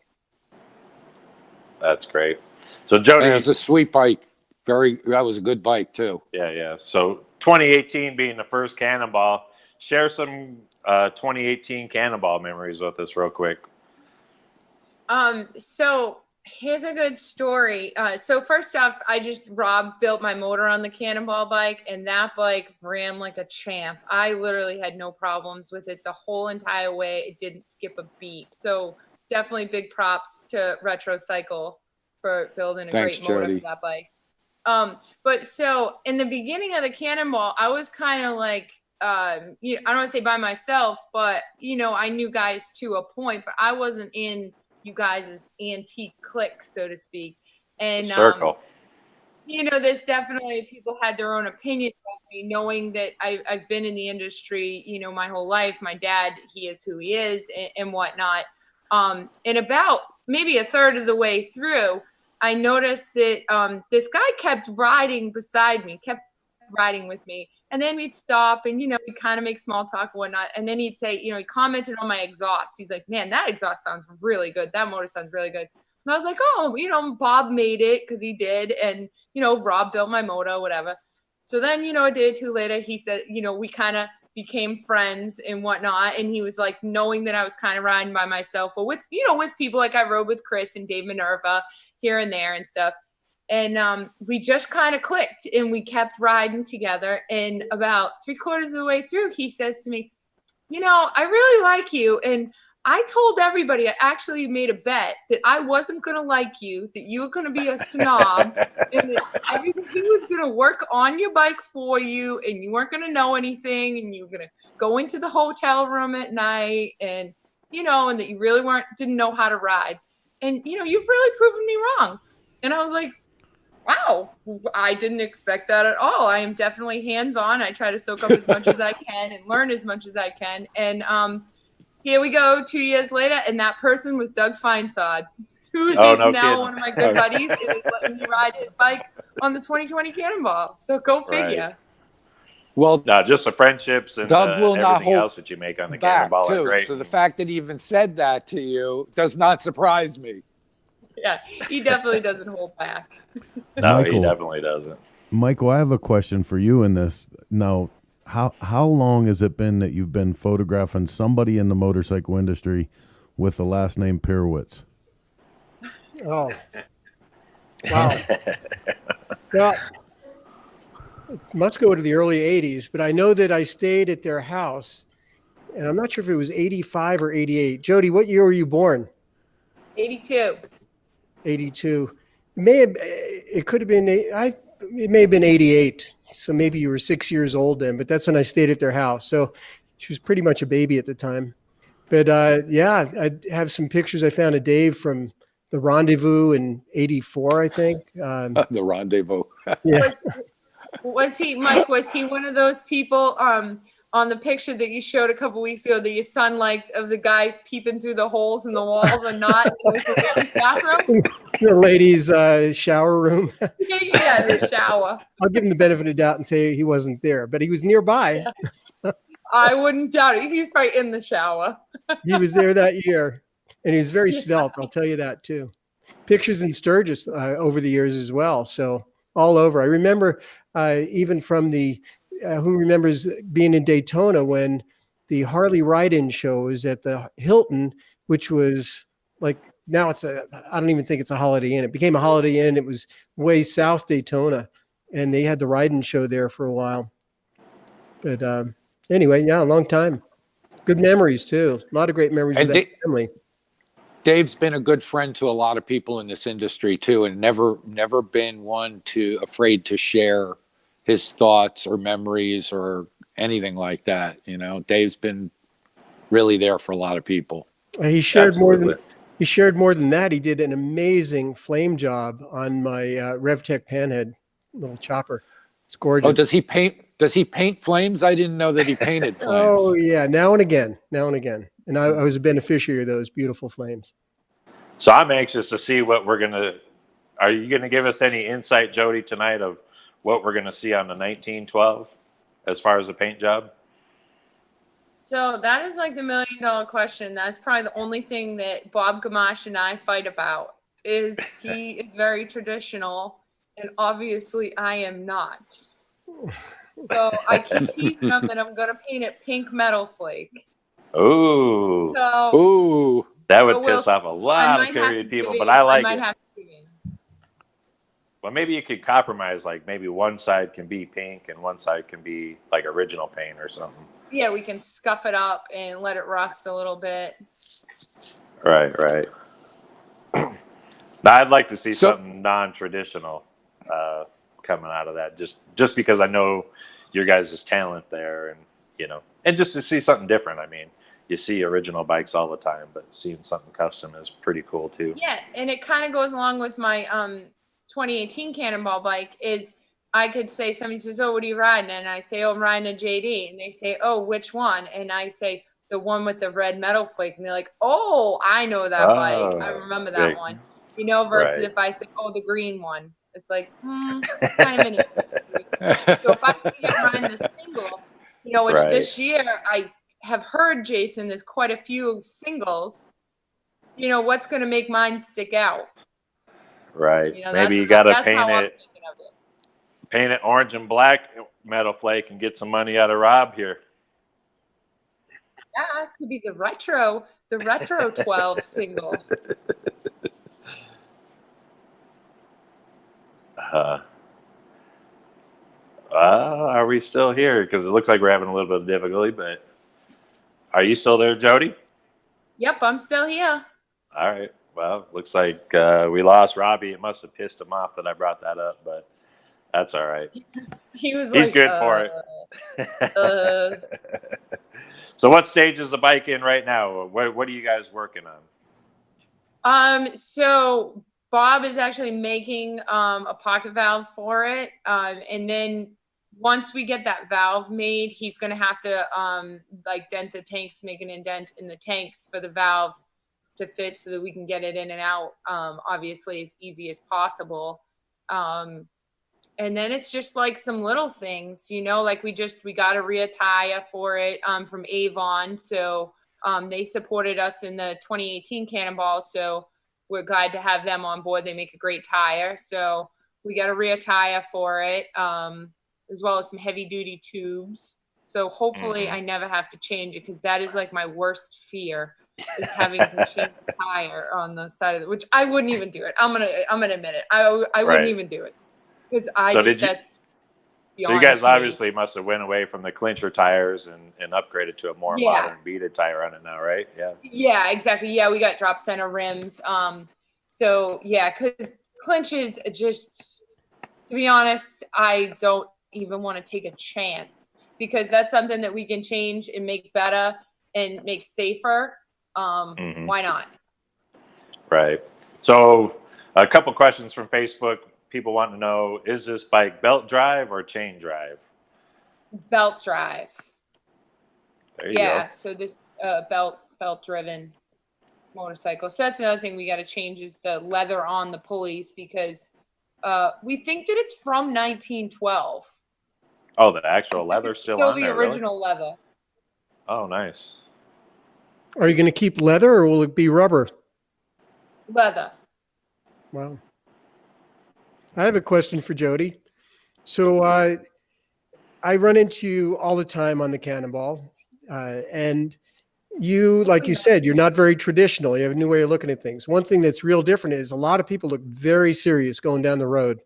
That's great. So Jody, And it was a sweet bike. That was a good bike too. yeah. So 2018 being the first Cannonball, share some 2018 Cannonball memories with us real quick. So here's a good story. So first off, Rob built my motor on the Cannonball bike, and that bike ran like a champ. I literally had no problems with it the whole entire way. It didn't skip a beat. So definitely big props to Retro Cycle for building a Thanks, great motor Jody. for that bike. But so in the beginning of the Cannonball, I was kind of like, I don't want to say by myself, but I knew guys to a point, but I wasn't in you guys' antique clique, so to speak. And Circle. there's definitely people had their own opinions of me, knowing that I've been in the industry, my whole life. My dad, he is who he is, and whatnot. And about maybe a third of the way through, I noticed that this guy kept riding beside me, kept riding with me. And then we'd stop and, we'd kind of make small talk and whatnot. And then he'd say, he commented on my exhaust. He's like, "Man, that exhaust sounds really good. That motor sounds really good." And I was like, "Oh, Bob made it," because he did. And, Rob built my motor, whatever. So then, a day or two later, he said, we kind of became friends and whatnot. And he was like, knowing that I was kind of riding by myself, or with people, like I rode with Chris and Dave Minerva here and there and stuff. And we just kind of clicked, and we kept riding together. And about 3/4 of the way through, he says to me, "I really like you. And I told everybody, I actually made a bet that I wasn't going to like you, that you were going to be a snob, and that everybody was going to work on your bike for you, and you weren't going to know anything, and you were going to going to the hotel room at night, and and that you really didn't know how to ride, and you've really proven me wrong. And I was like, wow, I didn't expect that at all. I am definitely hands-on. I try to soak up as much as I can and learn as much as I can. And here we go, 2 years later, and that person was Doug Feinsod, who is now kidding. one of my good buddies and is letting me ride his bike on the 2020 Cannonball. So go figure. Right. Well, No, just the friendships and Doug will not everything hold else that you make on the back Cannonball are too. great. So the fact that he even said that to you does not surprise me. Yeah, he definitely doesn't hold back. No, Michael, he definitely doesn't. Michael, I have a question for you in this. Now, how long has it been that you've been photographing somebody in the motorcycle industry with the last name Perewitz? Oh, wow. Well, it must go to the early 80s, but I know that I stayed at their house, and I'm not sure if it was 85 or 88. Jody, what year were you born? 82. 82. It could have been, it may have been 88. So maybe you were 6 years old then, but that's when I stayed at their house. So she was pretty much a baby at the time. But yeah, I have some pictures I found of Dave from the Rendezvous in 84, I think. The Rendezvous. Yeah. Was he, Mike, was he one of those people on the picture that you showed a couple weeks ago that your son liked, of the guys peeping through the holes in the walls and not in the bathroom? The ladies' shower room. Yeah, the shower. I'll give him the benefit of the doubt and say he wasn't there, but he was nearby. Yeah. I wouldn't doubt it. He was probably in the shower. He was there that year, and he was very svelte. I'll tell you that too. Pictures in Sturgis over the years as well. So all over. I remember even from the who remembers being in Daytona when the Harley Ride-In show was at the Hilton, which was like, now I don't even think it's a Holiday Inn. It became a Holiday Inn. It was way south Daytona, and they had the Ride-In show there for a while. But anyway, yeah, a long time. Good memories too. A lot of great memories with that family. Dave's been a good friend to a lot of people in this industry too, and never been one afraid to share his thoughts or memories or anything like that. Dave's been really there for a lot of people. He shared more than that. He did an amazing flame job on my RevTech Panhead little chopper. It's gorgeous. Oh, does he paint flames? I didn't know that he painted flames. Oh yeah, now and again. And I was a beneficiary of those beautiful flames. So I'm anxious to see what are you going to give us any insight, Jody, tonight of what we're going to see on the 1912 as far as the paint job? So that is like the $1 million question. That's probably the only thing that Bob Gamache and I fight about, is he is very traditional, and obviously I am not. So I keep teasing him that I'm going to paint it pink metal flake. Ooh. So, that would piss off a lot of period people, but I like it. Well, maybe you could compromise, like maybe one side can be pink and one side can be like original paint or something. Yeah, we can scuff it up and let it rust a little bit. Right. Now, I'd like to see something non-traditional coming out of that, just because I know your guys' talent there, and and just to see something different. I mean, you see original bikes all the time, but seeing something custom is pretty cool too. Yeah, and it kind of goes along with my 2018 Cannonball bike. Is I could say, somebody says, "Oh, what are you riding?" And I say, "Oh, I'm riding a JD." And they say, "Oh, which one?" And I say, "The one with the red metal flake." And they're like, "Oh, I know that bike. I remember that one." Versus if I say, "Oh, the green one," it's like, kind of minuscule. So if I see him riding the single, which this year I have heard, Jason, there's quite a few singles. What's going to make mine stick out? Right. Maybe you got to paint it orange and black metal flake and get some money out of Rob here. Yeah, it could be the retro 12 single. Are we still here? Because it looks like we're having a little bit of difficulty, but are you still there, Jody? Yep, I'm still here. All right. Well, looks like we lost Robbie. It must have pissed him off that I brought that up, but that's all right. He's good for it. So what stage is the bike in right now? What are you guys working on? So Bob is actually making a pocket valve for it. And then once we get that valve made, he's gonna have to like dent the tanks, make an indent in the tanks for the valve to fit so that we can get it in and out, obviously as easy as possible. And then it's just like some little things, you know, like we got a rear tire for it from Avon. So they supported us in the 2018 Cannonball. So we're glad to have them on board. They make a great tire. So we got a rear tire for it, as well as some heavy duty tubes. So hopefully I never have to change it, because that is like my worst fear, is having to change the tire on the side of it, which I wouldn't even do it. I'm gonna admit it. I wouldn't even do it. Because so you guys obviously must have went away from the clincher tires and upgraded to a more modern beaded tire on it now, right? Yeah. Yeah, exactly. Yeah, we got drop center rims. So yeah, because clinches, just to be honest, I don't even want to take a chance, because that's something that we can change and make better and make safer. Why not? Right. So a couple questions from Facebook. People want to know, is this bike belt drive or chain drive? Belt drive. There you go. So this belt driven motorcycle. So that's another thing we got to change, is the leather on the pulleys, because we think that it's from 1912. Oh, the actual leather's still on there, the original leather. Oh, nice. Are you going to keep leather, or will it be rubber? Leather. Wow. I have a question for Jody. So I run into you all the time on the Cannonball, and you, like you said, you're not very traditional. You have a new way of looking at things. One thing that's real different is a lot of people look very serious going down the road,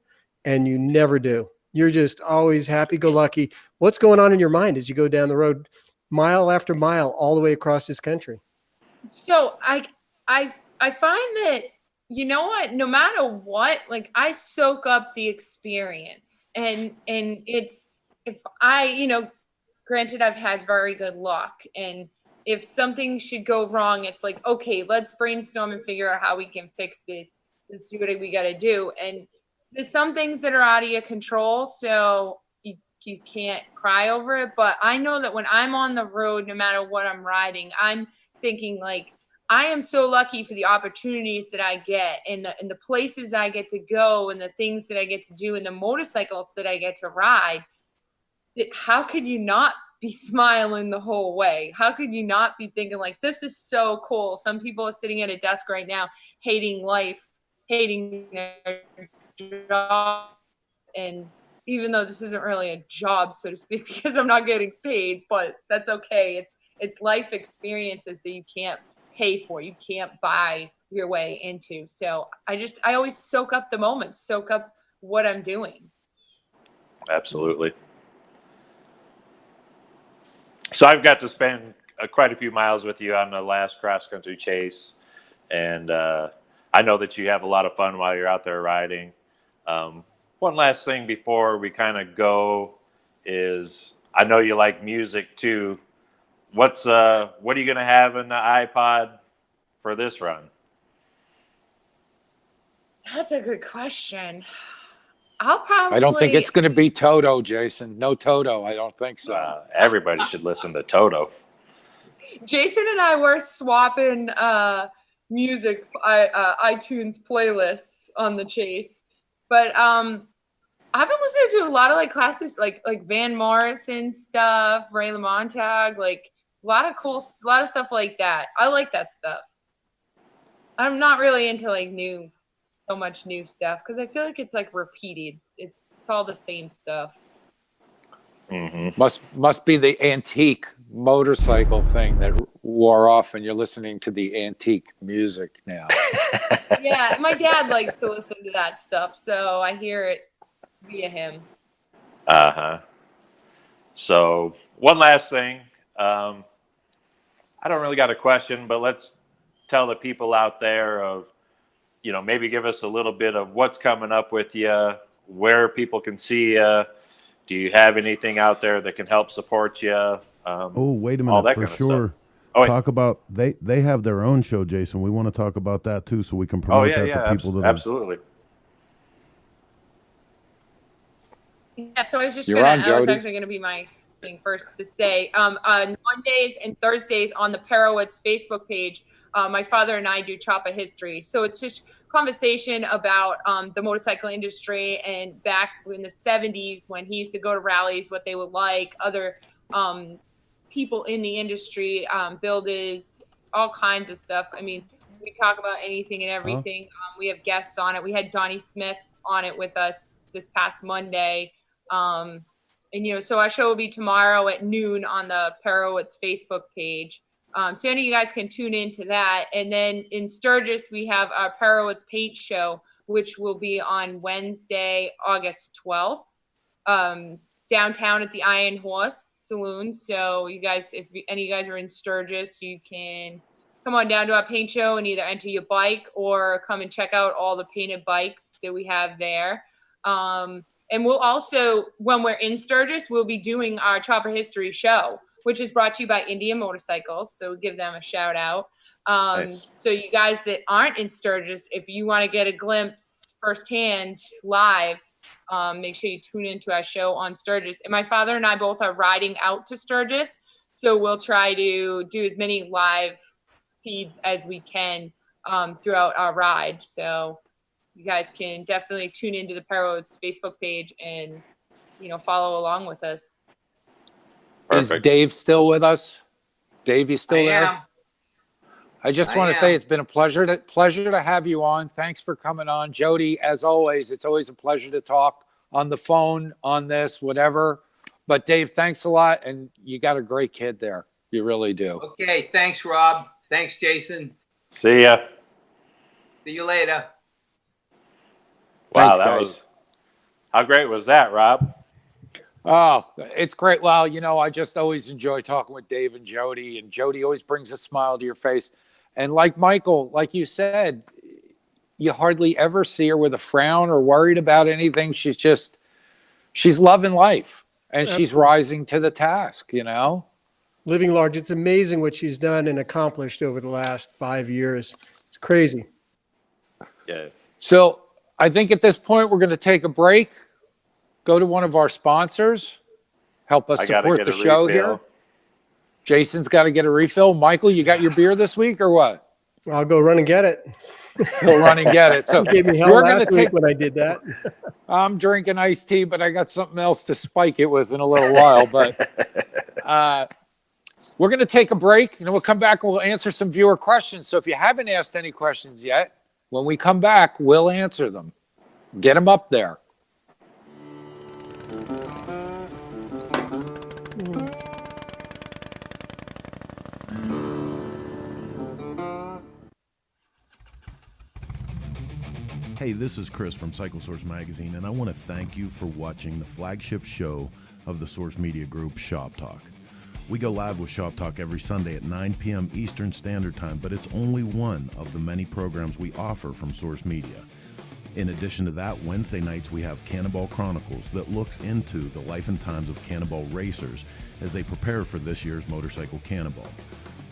and you never do. You're just always happy-go-lucky. What's going on in your mind as you go down the road, mile after mile, all the way across this country? So I find that, you know what, no matter what, like I soak up the experience, and it's, if I, you know, granted I've had very good luck, and if something should go wrong, it's like, okay, let's brainstorm and figure out how we can fix this. Let's do what we got to do. And there's some things that are out of your control, so you can't cry over it. But I know that when I'm on the road, no matter what I'm riding, I'm thinking like, I am so lucky for the opportunities that I get, and the places I get to go, and the things that I get to do, and the motorcycles that I get to ride. That how could you not be smiling the whole way? How could you not be thinking like, this is so cool? Some people are sitting at a desk right now, hating life, hating their job. And even though this isn't really a job, so to speak, because I'm not getting paid, but that's okay. It's life experiences that you can't pay for, you can't buy your way into. So I always soak up the moments, soak up what I'm doing. Absolutely. So I've got to spend quite a few miles with you on the last cross-country chase, and I know that you have a lot of fun while you're out there riding. One last thing before we kind of go is, I know you like music too. What are you going to have in the iPod for this run? That's a good question. I'll probably. I don't think it's going to be Toto, Jason. No Toto. I don't think so. Everybody should listen to Toto. Jason and I were swapping music, iTunes playlists on the chase, but I've been listening to a lot of like classics, like Van Morrison stuff, Ray LaMontagne, like a lot of stuff like that. I like that stuff. I'm not really into like so much new stuff, because I feel like it's like repeated. It's all the same stuff. Mm-hmm. Must be the antique motorcycle thing that wore off, and you're listening to the antique music now. Yeah, my dad likes to listen to that stuff, so I hear it via him. So one last thing. I don't really got a question, but let's tell the people out there of, you know, maybe give us a little bit of what's coming up with you, where people can see you. Do you have anything out there that can help support you? Oh, wait a all minute, that for kind of sure. stuff. Oh, wait. Talk about they have their own show, Jason. We want to talk about that too, so we can promote that to people that are. Absolutely. Yeah, so I was just You're gonna, on, I was Jody. actually gonna be my thing first to say, on Mondays and Thursdays on the Perewitz Facebook page, my father and I do Chop a History. So it's just conversation about the motorcycle industry and back in the 70s when he used to go to rallies, what they would like, other people in the industry, builders, all kinds of stuff. I mean, we talk about anything and everything. We have guests on it. We had Donnie Smith on it with us this past Monday. And, you know, so our show will be tomorrow at noon on the Perewitz Facebook page. So any of you guys can tune into that. And then in Sturgis, we have our Perewitz Paint Show, which will be on Wednesday, August 12th, downtown at the Iron Horse Saloon. So you guys, if any of you guys are in Sturgis, you can come on down to our paint show and either enter your bike or come and check out all the painted bikes that we have there. And we'll also, when we're in Sturgis, we'll be doing our Chopper History show, which is brought to you by India Motorcycles. So give them a shout out. Nice. So you guys that aren't in Sturgis, if you want to get a glimpse firsthand live, make sure you tune into our show on Sturgis. And my father and I both are riding out to Sturgis. So we'll try to do as many live feeds as we can throughout our ride. So you guys can definitely tune into the Perewitz Facebook page and, you know, follow along with us. Is Perfect. Dave still with us? Dave, you still I there? am. I just I want to say am. it's been a pleasure to have you on. Thanks for coming on. Jody, as always, it's always a pleasure to talk on the phone, on this, whatever. But Dave, thanks a lot. And you got a great kid there. You really do. Okay, thanks, Rob. Thanks, Jason. See ya. See you later. Wow, Thanks, that guys. was. How great was that, Rob? Oh, it's great. Well, you know, I just always enjoy talking with Dave and Jody always brings a smile to your face. And like Michael, like you said, you hardly ever see her with a frown or worried about anything. She's loving life and she's rising to the task, you know? Living large. It's amazing what she's done and accomplished over the last 5 years. It's crazy. Yeah. So I think at this point, we're going to take a break, go to one of our sponsors, help us I gotta support get the a show refill. here. Jason's got to get a refill. Michael, you got your beer this week or what? I'll go run and get it. We'll run and get it. So You gave me hell we're going to last week take, when I did that. I'm drinking iced tea, but I got something else to spike it with in a little while. But we're going to take a break and we'll come back and we'll answer some viewer questions. So if you haven't asked any questions yet, when we come back, we'll answer them. Get them up there. Hey, this is Chris from Cycle Source Magazine, and I want to thank you for watching the flagship show of the Source Media Group, Shop Talk. We go live with Shop Talk every Sunday at 9 p.m. Eastern Standard Time, but it's only one of the many programs we offer from Source Media. In addition to that, Wednesday nights we have Cannonball Chronicles that looks into the life and times of Cannonball racers as they prepare for this year's Motorcycle Cannonball.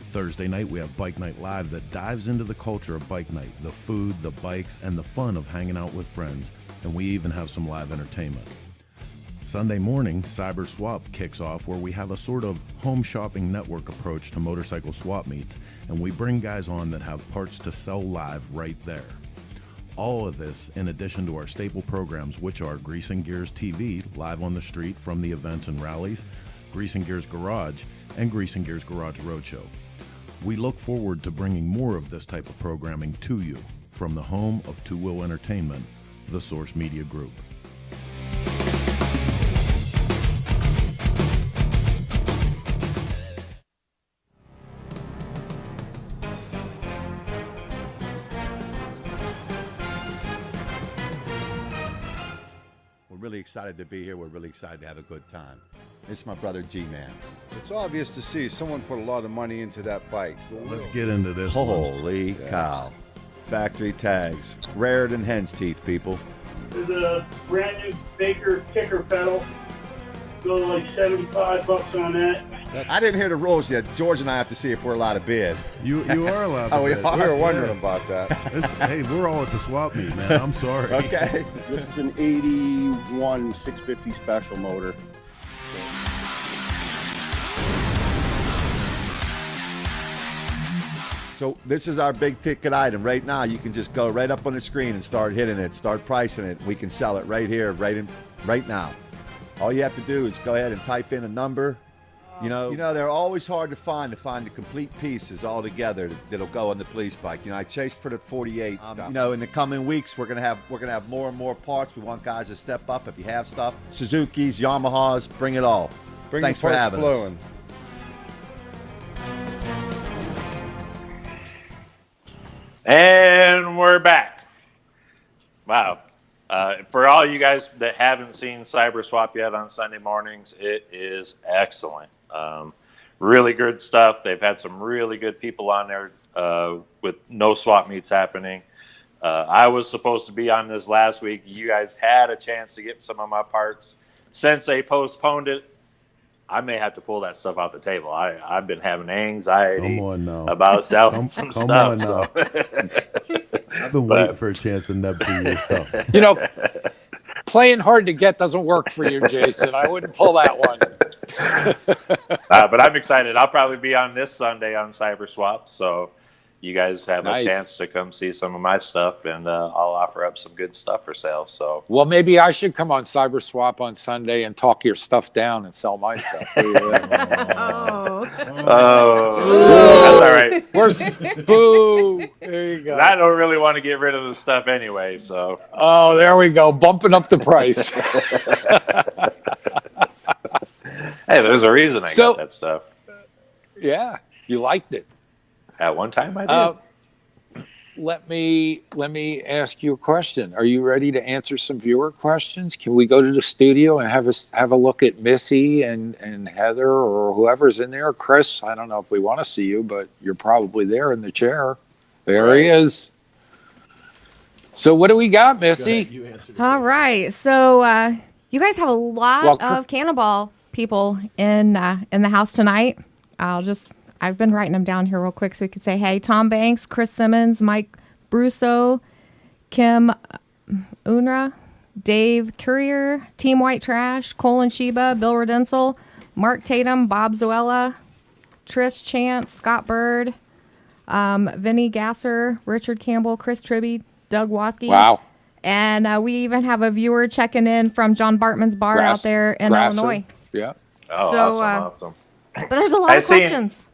Thursday night, we have Bike Night Live that dives into the culture of bike night, the food, the bikes, and the fun of hanging out with friends, and we even have some live entertainment. Sunday morning, Cyber Swap kicks off where we have a sort of home shopping network approach to motorcycle swap meets, and we bring guys on that have parts to sell live right there. All of this in addition to our staple programs, which are Grease and Gears TV, live on the street from the events and rallies, Grease and Gears Garage, and Grease and Gears Garage Roadshow. We look forward to bringing more of this type of programming to you from the home of Two Wheel Entertainment, the Source Media Group. We're really excited to be here. We're really excited to have a good time. It's my brother G-Man. It's obvious to see someone put a lot of money into that bike. Let's get into this one. Holy cow. Factory tags. Rarer than hen's teeth, people. There's a brand new Baker kicker pedal. Go like $75 on that. I didn't hear the rules yet. George and I have to see if we're allowed to bid. You are allowed to Oh, we bid. are? We were wondering Yeah. about that. Hey, we're all at the swap meet, man. I'm sorry. Okay. This is an 81 650 special motor. So this is our big ticket item. Right now, you can just go right up on the screen and start hitting it, start pricing it. We can sell it right here, right now. All you have to do is go ahead and type in a number. You know, they're always hard to find the complete pieces all together that'll go on the police bike. You know, I chased for the 48. You know, in the coming weeks, we're gonna have more and more parts. We want guys to step up. If you have stuff, Suzuki's, Yamahas, bring it all. Bring Thanks the for parts having flowing. us. And we're back. Wow. For all you guys that haven't seen Cyber Swap yet on Sunday mornings, it is excellent. Really good stuff. They've had some really good people on there with no swap meets happening. I was supposed to be on this last week. You guys had a chance to get some of my parts. Since they postponed it, I may have to pull that stuff off the table. I've been having anxiety about selling some stuff. So. I've been waiting for a chance to nub through your stuff. You know, playing hard to get doesn't work for you, Jason. I wouldn't pull that one. But I'm excited. I'll probably be on this Sunday on Cyber Swap. So you guys have Nice. a chance to come see some of my stuff, and I'll offer up some good stuff for sale. So, Well, maybe I should come on Cyber Swap on Sunday and talk your stuff down and sell my stuff. Oh. That's all right. Where's boo? There you go. I don't really want to get rid of the stuff anyway. So, Oh, there we go. Bumping up the price. hey, there's a reason I So- got that stuff. Yeah, you liked it. At one time, I did. Let me ask you a question. Are you ready to answer some viewer questions? Can we go to the studio and have a look at Missy and Heather or whoever's in there? Chris, I don't know if we want to see you, but you're probably there in the chair. There he is. So what do we got, Missy? All right. So you guys have a lot of Cannonball people in the house tonight. I've been writing them down here real quick so we could say, hey, Tom Banks, Chris Simmons, Mike Brusso, Kim Unra, Dave Courier, Team White Trash, Colin Sheba, Bill Redensel, Mark Tatum, Bob Zoella, Trish Chance, Scott Bird, Vinny Gasser, Richard Campbell, Chris Tribby, Doug Wathke. Wow. And we even have a viewer checking in from John Bartman's bar out there in Illinois. Yeah. Oh, So, awesome. But there's a lot of questions.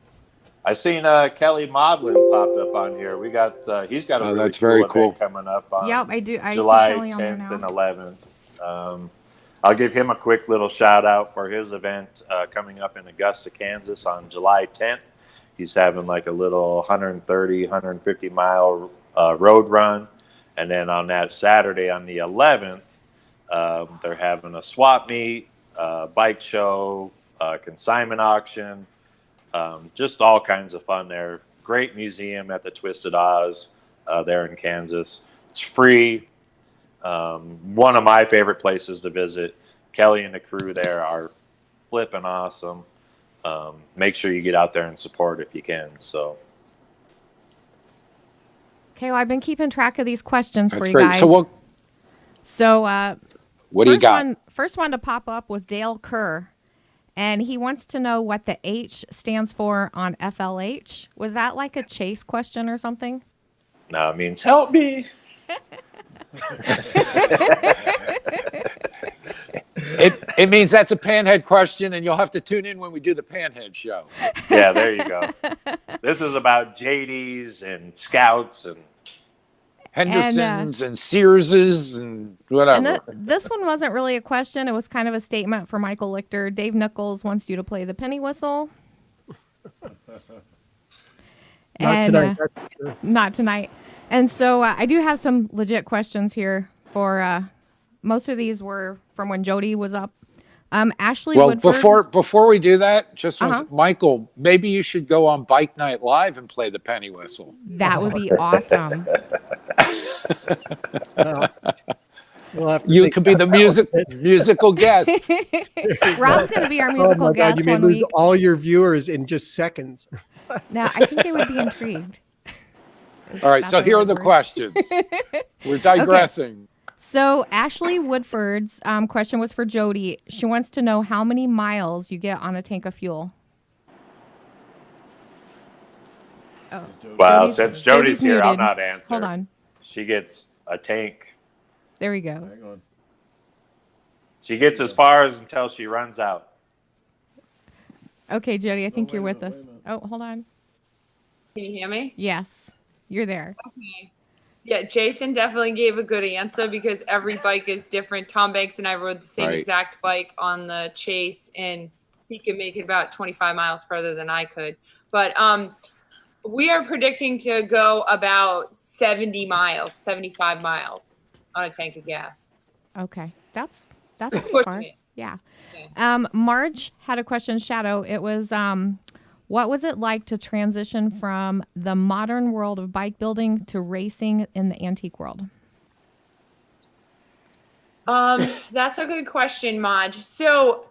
I seen Kelly Modlin popped up on here. We got he's got a really that's very cool event coming up on Yep, I do. I July see Kelly on there 10th now. and 11th. I'll give him a quick little shout out for his event coming up in Augusta, Kansas on July 10th. He's having like a little 130, 150 mile road run. And then on that Saturday on the 11th, they're having a swap meet, bike show, consignment auction, just all kinds of fun there. Great museum at the Twisted Oz there in Kansas. It's free. One of my favorite places to visit. Kelly and the crew there are flipping awesome. Make sure you get out there and support if you can. So. Okay, well, I've been keeping track of these questions for you great. guys. So what do you got? First one to pop up was Dale Kerr, and he wants to know what the H stands for on FLH. Was that like a chase question or something? No, it means help me. It means that's a Panhead question, and you'll have to tune in when we do the Panhead show. Yeah, there you go. This is about JDs and Scouts and Hendersons and Searses and whatever. And this one wasn't really a question. It was kind of a statement for Michael Lichter. Dave Nichols wants you to play the penny whistle. Not tonight. That's for sure. Not tonight. And so I do have some legit questions here for most of these were from when Jody was up. Ashley Woodford. Before we do that, just Michael, maybe you should go on Bike Night Live and play the penny whistle. That would be awesome. We'll have to You think could be the musical guest. Rob's going to be our Oh musical my God, guest you may one lose week. all your viewers in just seconds. No, I think they would be intrigued. All right, That's so the here are right the word. questions. We're digressing. So Ashley Woodford's question was for Jody. She wants to know how many miles you get on a tank of fuel. Oh, Well, since Jody's here, I'll muted. not answer. Hold on. She gets a tank. There we go. Hang on. She gets as far as until she runs out. Okay, Jody, I think you're with us. Oh, hold on. Can you hear me? Yes, you're there. Okay. Yeah, Jason definitely gave a good answer because every bike is different. Tom Banks and I rode the same Right. exact bike on the Chase, and he could make it about 25 miles further than I could. But we are predicting to go about 70 miles, 75 miles on a tank of gas. Okay, that's pretty Pushing far. it. Yeah. Yeah. Marge had a question, Shadow. It was, what was it like to transition from the modern world of bike building to racing in the antique world? That's a good question, Maj. So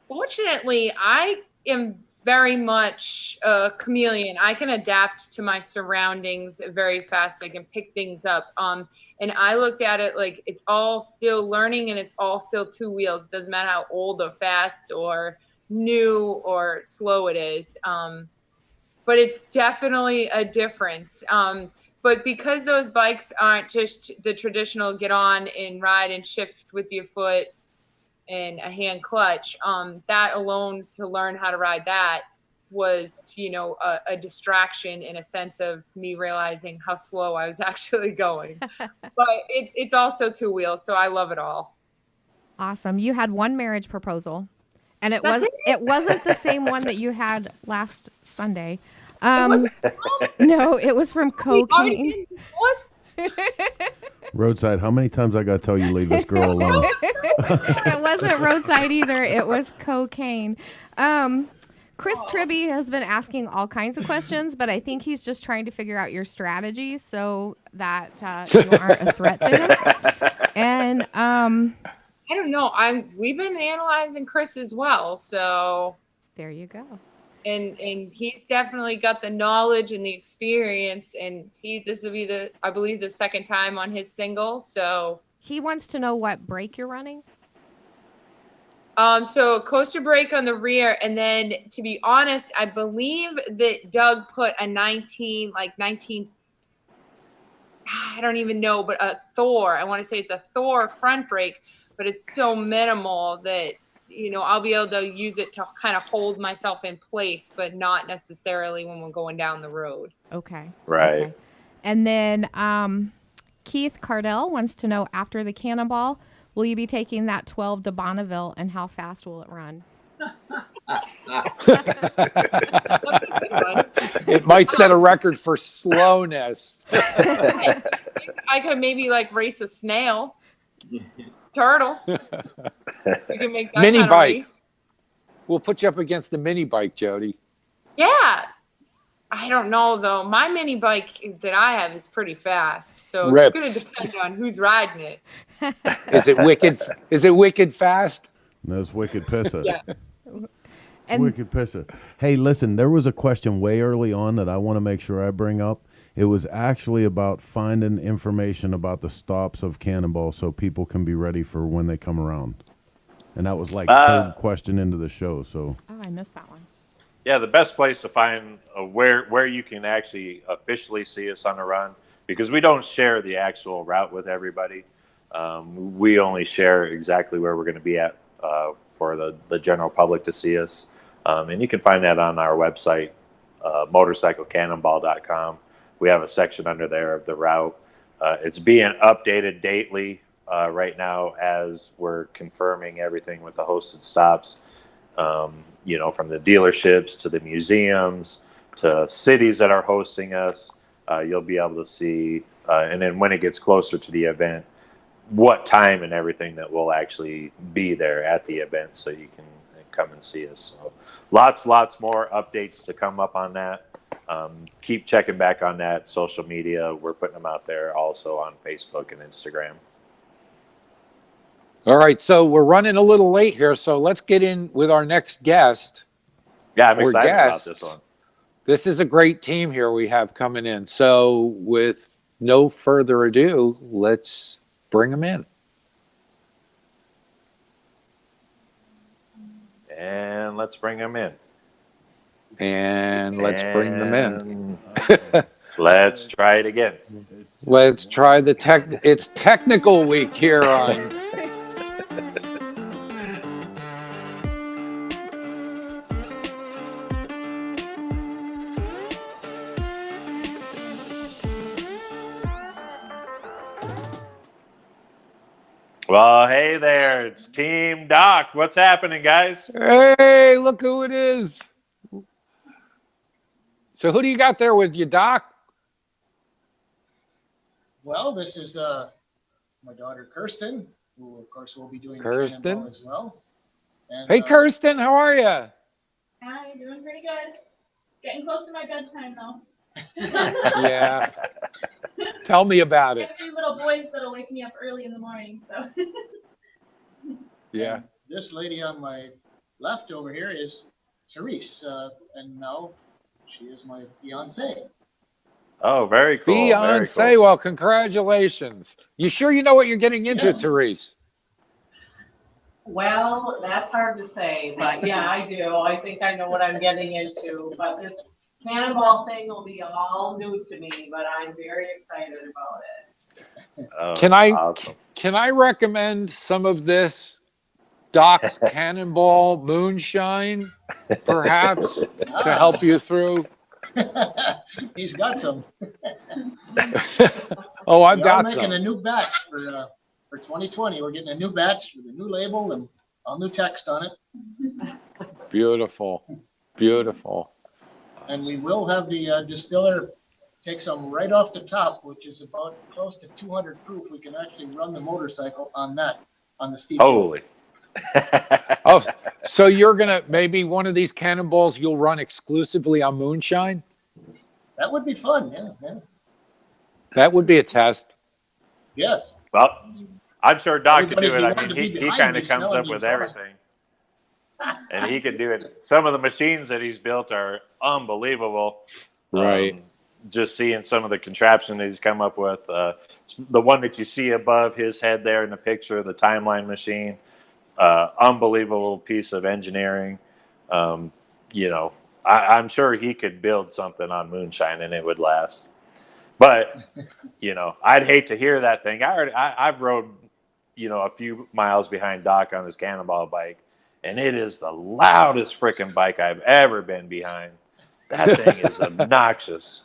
fortunately, I am very much a chameleon. I can adapt to my surroundings very fast. I can pick things up. And I looked at it like it's all still learning and it's all still two wheels. It doesn't matter how old or fast or new or slow it is. But it's definitely a difference. But because those bikes aren't just the traditional get on and ride and shift with your foot and a hand clutch, that alone, to learn how to ride that was, a distraction in a sense of me realizing how slow I was actually going. But it's also two wheels, so I love it all. Awesome. You had one marriage proposal, and it That's wasn't the same one that you had last Sunday. It wasn't No, it was from cocaine. Roadside, how many times I got to tell you leave this girl alone? It wasn't roadside either. It was cocaine. Chris Tribby has been asking all kinds of questions, but I think he's just trying to figure out your strategy so that you aren't a threat to him. And I don't know. We've been analyzing Chris as well, so there you go. And he's definitely got the knowledge and the experience, and this will be I believe the second time on his single. So he wants to know what brake you're running. So coaster brake on the rear, and then to be honest, I believe that Doug put a 19. I don't even know, but a Thor. I want to say it's a Thor front brake, but it's so minimal that I'll be able to use it to kind of hold myself in place, but not necessarily when we're going down the road. Okay. Right. Okay. And then Keith Cardell wants to know, after the Cannonball, will you be taking that 12 to Bonneville, and how fast will it run? It might set a record for slowness. I could maybe race a snail. Turtle. You can make that Mini kind of bike. race. We'll put you up against the mini bike, Jody. Yeah. I don't know though. My mini bike that I have is pretty fast, so Rips. it's going to depend on who's riding it. Is it wicked? Is it wicked fast? That's wicked pisser. Yeah. It's wicked pisser. Hey, listen, there was a question way early on that I want to make sure I bring up. It was actually about finding information about the stops of Cannonball so people can be ready for when they come around. And that was third question into the show. So. Oh, I missed that one. Yeah, the best place to find where you can actually officially see us on a run, because we don't share the actual route with everybody. We only share exactly where we're going to be at for the general public to see us. And you can find that on our website, motorcyclecannonball.com. We have a section under there of the route. It's being updated daily right now as we're confirming everything with the hosted stops. From the dealerships to the museums to cities that are hosting us, you'll be able to see. And then when it gets closer to the event, what time and everything that will actually be there at the event, so you can come and see us. So lots more updates to come up on that. Keep checking back on that social media. We're putting them out there also on Facebook and Instagram. All right, so we're running a little late here, so let's get in with our next guest. Yeah, I'm or excited guest. about this one. This is a great team here we have coming in. So with no further ado, let's bring them in. And let's bring them in. And let's bring them in. Let's try it again. Let's try the it's technical week here on Well, hey there, it's Team Doc. What's happening, guys? Hey, look who it is. So who do you got there with you, Doc? Well, this is my daughter Kersten, who of course will be doing Kersten Cannonball as well. And, hey, Kersten, how are you? Hi, doing pretty good. Getting close to my bedtime though. Yeah. Tell me about I it. have 3 little boys that'll wake me up early in the morning, so. Yeah. This lady on my left over here is Therese, and now she is my fiance. Oh, very cool. Fiance, very cool. well, congratulations. You sure you know what you're getting into, Yes. Therese? Well, that's hard to say, but yeah, I do. I think I know what I'm getting into, but this Cannonball thing will be all new to me, but I'm very excited about it. Oh, Can I recommend some of this Doc's Cannonball moonshine, perhaps, to help you through? He's got some. Oh, I've We are got making some. a new batch for 2020. We're getting a new batch with a new label and all new text on it. Beautiful. Beautiful. And we will have the distiller take some right off the top, which is about close to 200 proof. We can actually run the motorcycle on that, on the steep Holy. Oh, so you're gonna maybe one of these Cannonballs you'll run exclusively on moonshine? That would be fun, yeah. That would be a test. Yes. Well, I'm sure Doc can Everybody do it. be I wanting to mean, be he behind kind me of comes smelling up with the exhaust. everything. And he can do it. Some of the machines that he's built are unbelievable. Right. Just seeing some of the contraption that he's come up with. The one that you see above his head there in the picture, the timeline machine, unbelievable piece of engineering. You know, I'm sure he could build something on moonshine and it would last. But, you know, I'd hate to hear that thing. I've rode, you know, a few miles behind Doc on his Cannonball bike, and it is the loudest freaking bike I've ever been behind. That thing is obnoxious.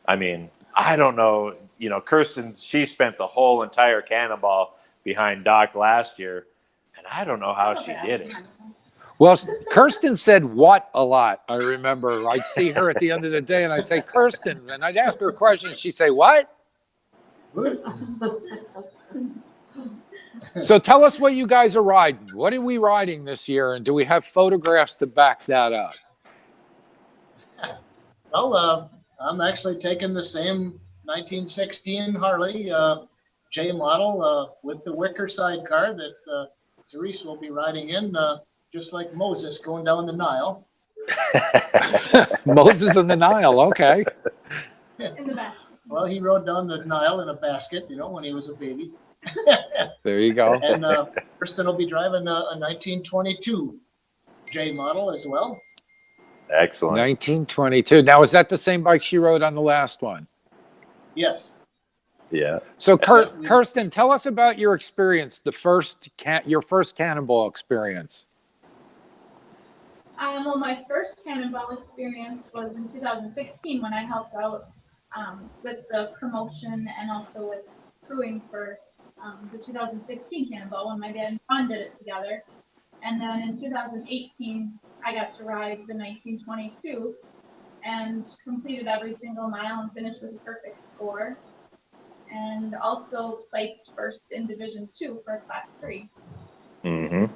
I mean, I don't know. You know, Kersten, she spent the whole entire Cannonball behind Doc last year, and I don't know how she did it. Well, Kersten said what a lot. I remember I'd see her at the end of the day and I'd say, Kersten, and I'd ask her a question. She'd say, what? So tell us what you guys are riding. What are we riding this year? And do we have photographs to back that up? Well, I'm actually taking the same 1916 Harley J model with the wicker sidecar that Therese will be riding in, just like Moses going down the Nile. Moses in the Nile, okay. In the back. Well, he rode down the Nile in a basket, you know, when he was a baby. There you go. And Kersten will be driving a 1922 J model as well. Excellent. 1922. Now, is that the same bike she rode on the last one? Yes. Yeah. So, Kersten, tell us about your experience, your first Cannonball experience. Well, my first Cannonball experience was in 2016 when I helped out with the promotion and also with crewing for the 2016 Cannonball when my dad and Ron did it together. And then in 2018, I got to ride the 1922 and completed every single mile and finished with a perfect score. And also placed first in Division 2 for Class 3. Mm-hmm.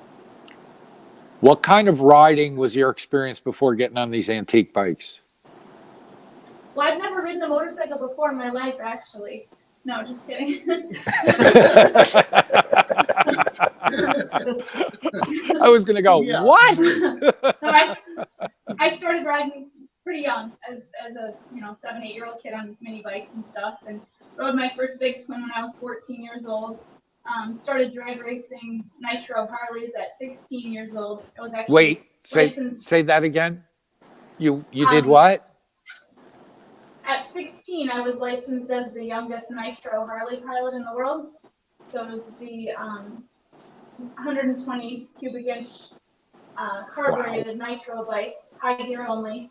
What kind of riding was your experience before getting on these antique bikes? Well, I've never ridden a motorcycle before in my life, actually. No, just kidding. I was going to go, Yeah. what? No, I started riding pretty young as a 7-8-year-old kid on mini bikes and stuff, and rode my first big twin when I was 14 years old. Started drag racing nitro Harleys at 16 years old. I was actually Wait, licensed. say that again. You did what? At 16, I was licensed as the youngest nitro Harley pilot in the world. So it was the 120 cubic inch carbureted nitro bike, high gear only.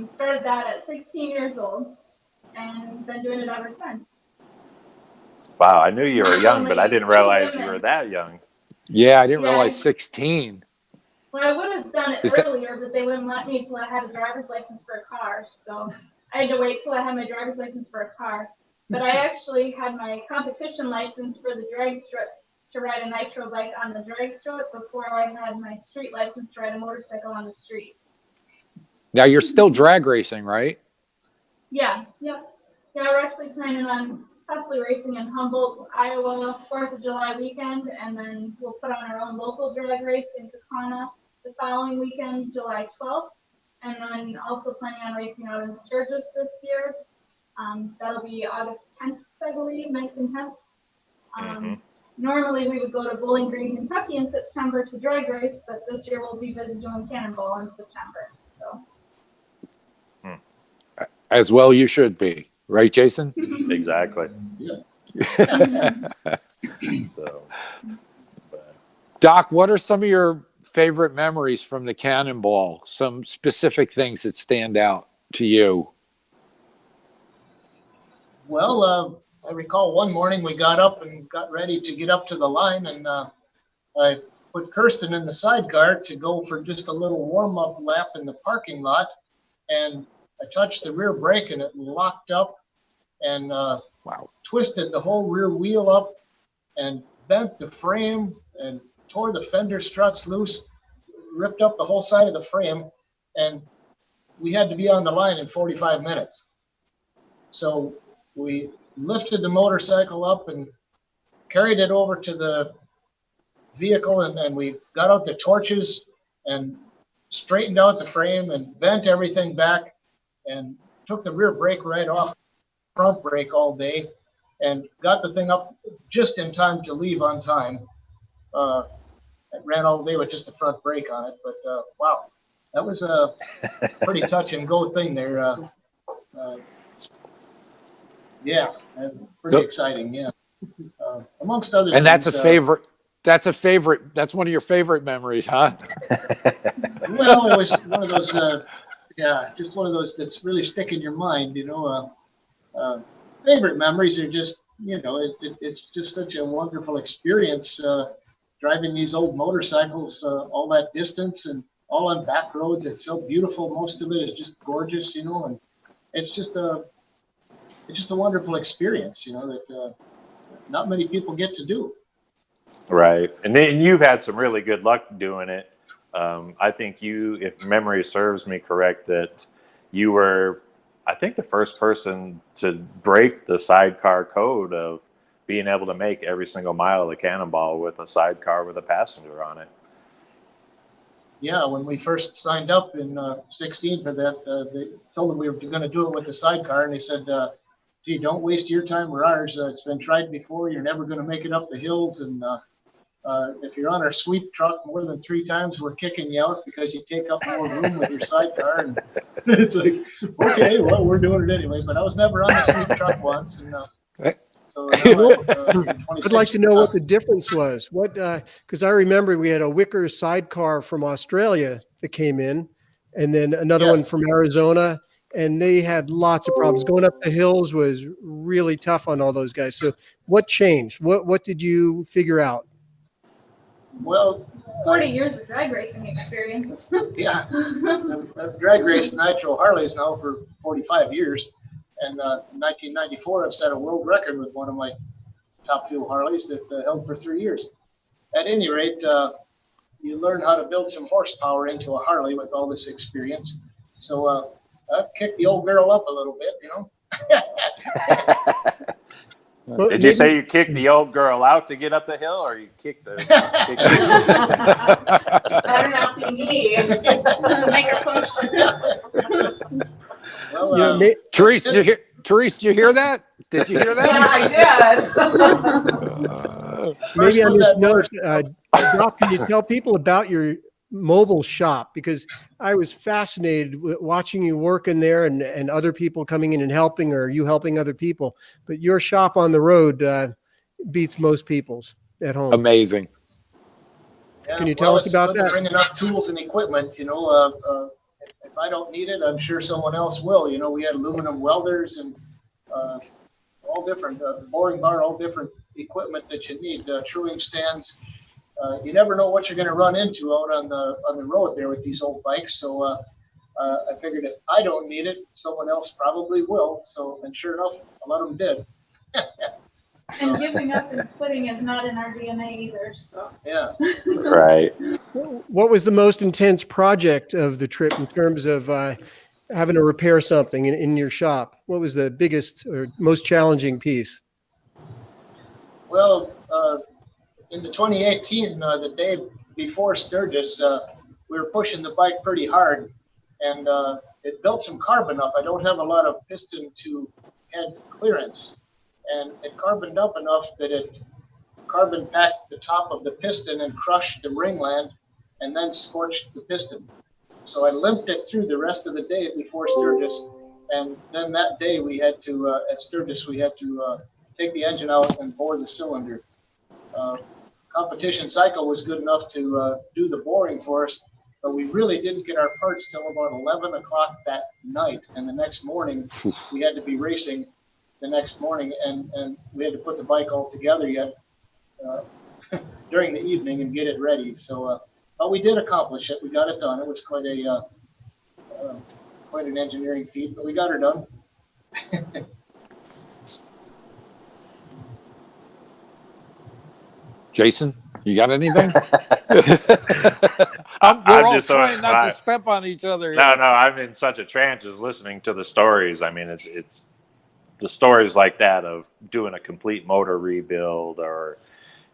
Started that at 16 years old and been doing it ever since. Wow, I knew you were young, but I didn't realize you were that young. Yeah, I didn't realize 16. Well, I would have done it earlier, but they wouldn't let me until I had a driver's license for a car. So I had to wait till I had my driver's license for a car. But I actually had my competition license for the drag strip to ride a nitro bike on the drag strip before I had my street license to ride a motorcycle on the street. Now you're still drag racing, right? Yeah, we're actually planning on possibly racing in Humboldt, Iowa, 4th of July weekend, and then we'll put on our own local drag race in Kaukauna the following weekend, July 12th, and then also planning on racing out in Sturgis this year. That'll be August 10th, I believe, 9th and 10th. Normally we would go to Bowling Green, Kentucky in September to drag race, but this year we'll be busy doing Cannonball in September. So. As well you should be. Right, Jason? Exactly. Yes. Doc, what are some of your favorite memories from the Cannonball? Some specific things that stand out to you? Well, I recall one morning we got up and got ready to get up to the line, and I put Kersten in the sidecar to go for just a little warm-up lap in the parking lot, and I touched the rear brake and it locked up and twisted the whole rear wheel up and bent the frame and tore the fender struts loose, ripped up the whole side of the frame, and we had to be on the line in 45 minutes. So we lifted the motorcycle up and carried it over to the vehicle, and we got out the torches and straightened out the frame and bent everything back and took the rear brake right off, front brake all day, and got the thing up just in time to leave on time. It ran all day with just the front brake on it, but wow, that was a pretty touch and go thing there. Yeah, pretty exciting. Yeah, amongst other things. And that's a favorite. That's a favorite. That's one of your favorite memories, huh? Well, it was one of those. Yeah, just one of those that's really stick in your mind. Favorite memories are just, it's just such a wonderful experience driving these old motorcycles all that distance and all on back roads. It's so beautiful. Most of it is just gorgeous, and it's just a wonderful experience, that not many people get to do. Right. And then you've had some really good luck doing it. I think if memory serves me correct, that you were, I think, the first person to break the sidecar code of being able to make every single mile of the Cannonball with a sidecar with a passenger on it. Yeah, when we first signed up in 16 for that, they told them we were going to do it with the sidecar, and they said, gee, don't waste your time or ours. It's been tried before. You're never going to make it up the hills, and if you're on our sweep truck more than 3 times, we're kicking you out because you take up more room with your sidecar. And it's like, okay, well, we're doing it anyway. But I was never on the sweep truck once, and so I'd like to know what the difference was. Because I remember we had a Wicker sidecar from Australia that came in, and then another one from Arizona, and they had lots of problems. Going up the hills was really tough on all those guys. So what changed? What did you figure out? Well, 40 years of drag racing experience. Yeah, I've drag raced nitro Harleys now for 45 years. And in 1994, I've set a world record with one of my top fuel Harleys that held for 3 years. At any rate, you learn how to build some horsepower into a Harley with all this experience. So I've kicked the old girl up a little bit, Well, Did you say you kicked the old girl out to get up the hill, or you kicked the? Better not be me. Make her push. Well, Therese, did you hear that? Did you hear that? Yeah, I did. maybe on this note, Doc, can you tell people about your mobile shop? Because I was fascinated with watching you work in there and other people coming in and helping, or you helping other people. But your shop on the road beats most people's at home. Amazing. Yeah, Can you tell us about that? Bringing up tools and equipment, if I don't need it, I'm sure someone else will. We had aluminum welders and all different boring bar, all different equipment that you need, truing stands. You never know what you're going to run into out on the road there with these old bikes. So I figured if I don't need it, someone else probably will. So, and sure enough, a lot of them did. And giving up and quitting is not in our DNA either. So yeah. Right. What was the most intense project of the trip in terms of having to repair something in your shop? What was the biggest or most challenging piece? Well, in the 2018, the day before Sturgis, we were pushing the bike pretty hard, and it built some carbon up. I don't have a lot of piston to head clearance, and it carboned up enough that it carbon packed the top of the piston and crushed the ringland and then scorched the piston. So I limped it through the rest of the day before Sturgis, and then that day we had to, at Sturgis, we had to take the engine out and bore the cylinder. Competition Cycle was good enough to do the boring for us, but we really didn't get our parts till about 11 o'clock that night. And the next morning, we had to be racing the next morning, and we had to put the bike all together yet during the evening and get it ready. So, but we did accomplish it. We got it done. It was quite an engineering feat, but we got her done. Jason, you got anything? I'm all just trying not to step on each other. No, I'm in such a trance just listening to the stories. I mean, it's the stories like that of doing a complete motor rebuild or,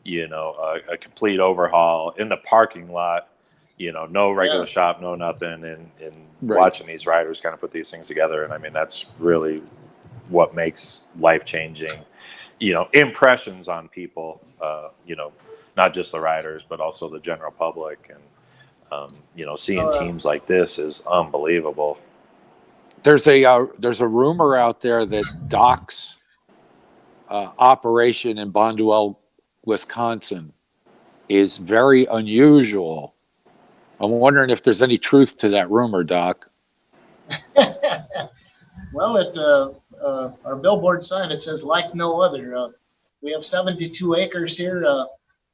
a complete overhaul in the parking lot, no regular shop, no nothing, and watching these riders kind of put these things together. And I mean, that's really what makes life-changing, impressions on people, not just the riders, but also the general public. And, seeing teams like this is unbelievable. There's a rumor out there that Doc's operation in Bonduel, Wisconsin is very unusual. I'm wondering if there's any truth to that rumor, Doc. Well, at our billboard sign, it says "like no other." We have 72 acres here.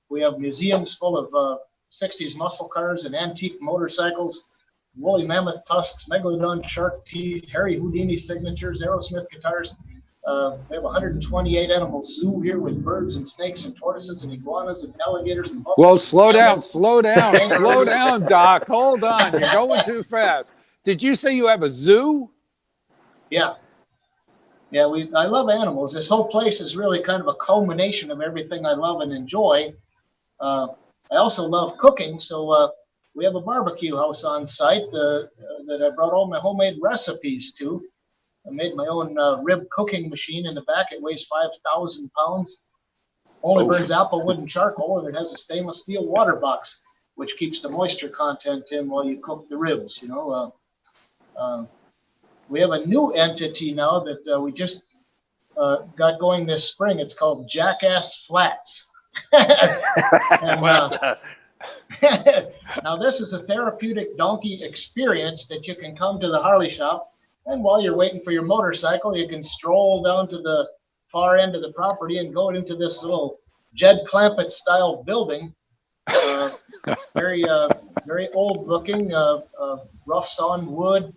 We have museums full of 60s muscle cars and antique motorcycles, woolly mammoth tusks, megalodon shark teeth, Harry Houdini signatures, Aerosmith guitars. We have 128 animal zoo here with birds and snakes and tortoises and iguanas and alligators and Whoa, slow down, Doc. Hold on, you're going too fast. Did you say you have a zoo? Yeah. Yeah, I love animals. This whole place is really kind of a culmination of everything I love and enjoy. I also love cooking, so we have a barbecue house on site that I brought all my homemade recipes to. I made my own rib cooking machine in the back. It weighs 5,000 pounds. Only burns apple wood and charcoal, and it has a stainless steel water box, which keeps the moisture content in while you cook the ribs. We have a new entity now that we just got going this spring. It's called Jackass Flats. And, now this is a therapeutic donkey experience that you can come to the Harley shop, and while you're waiting for your motorcycle, you can stroll down to the far end of the property and go into this little Jed Clampett style building. Very old looking, rough sawn wood,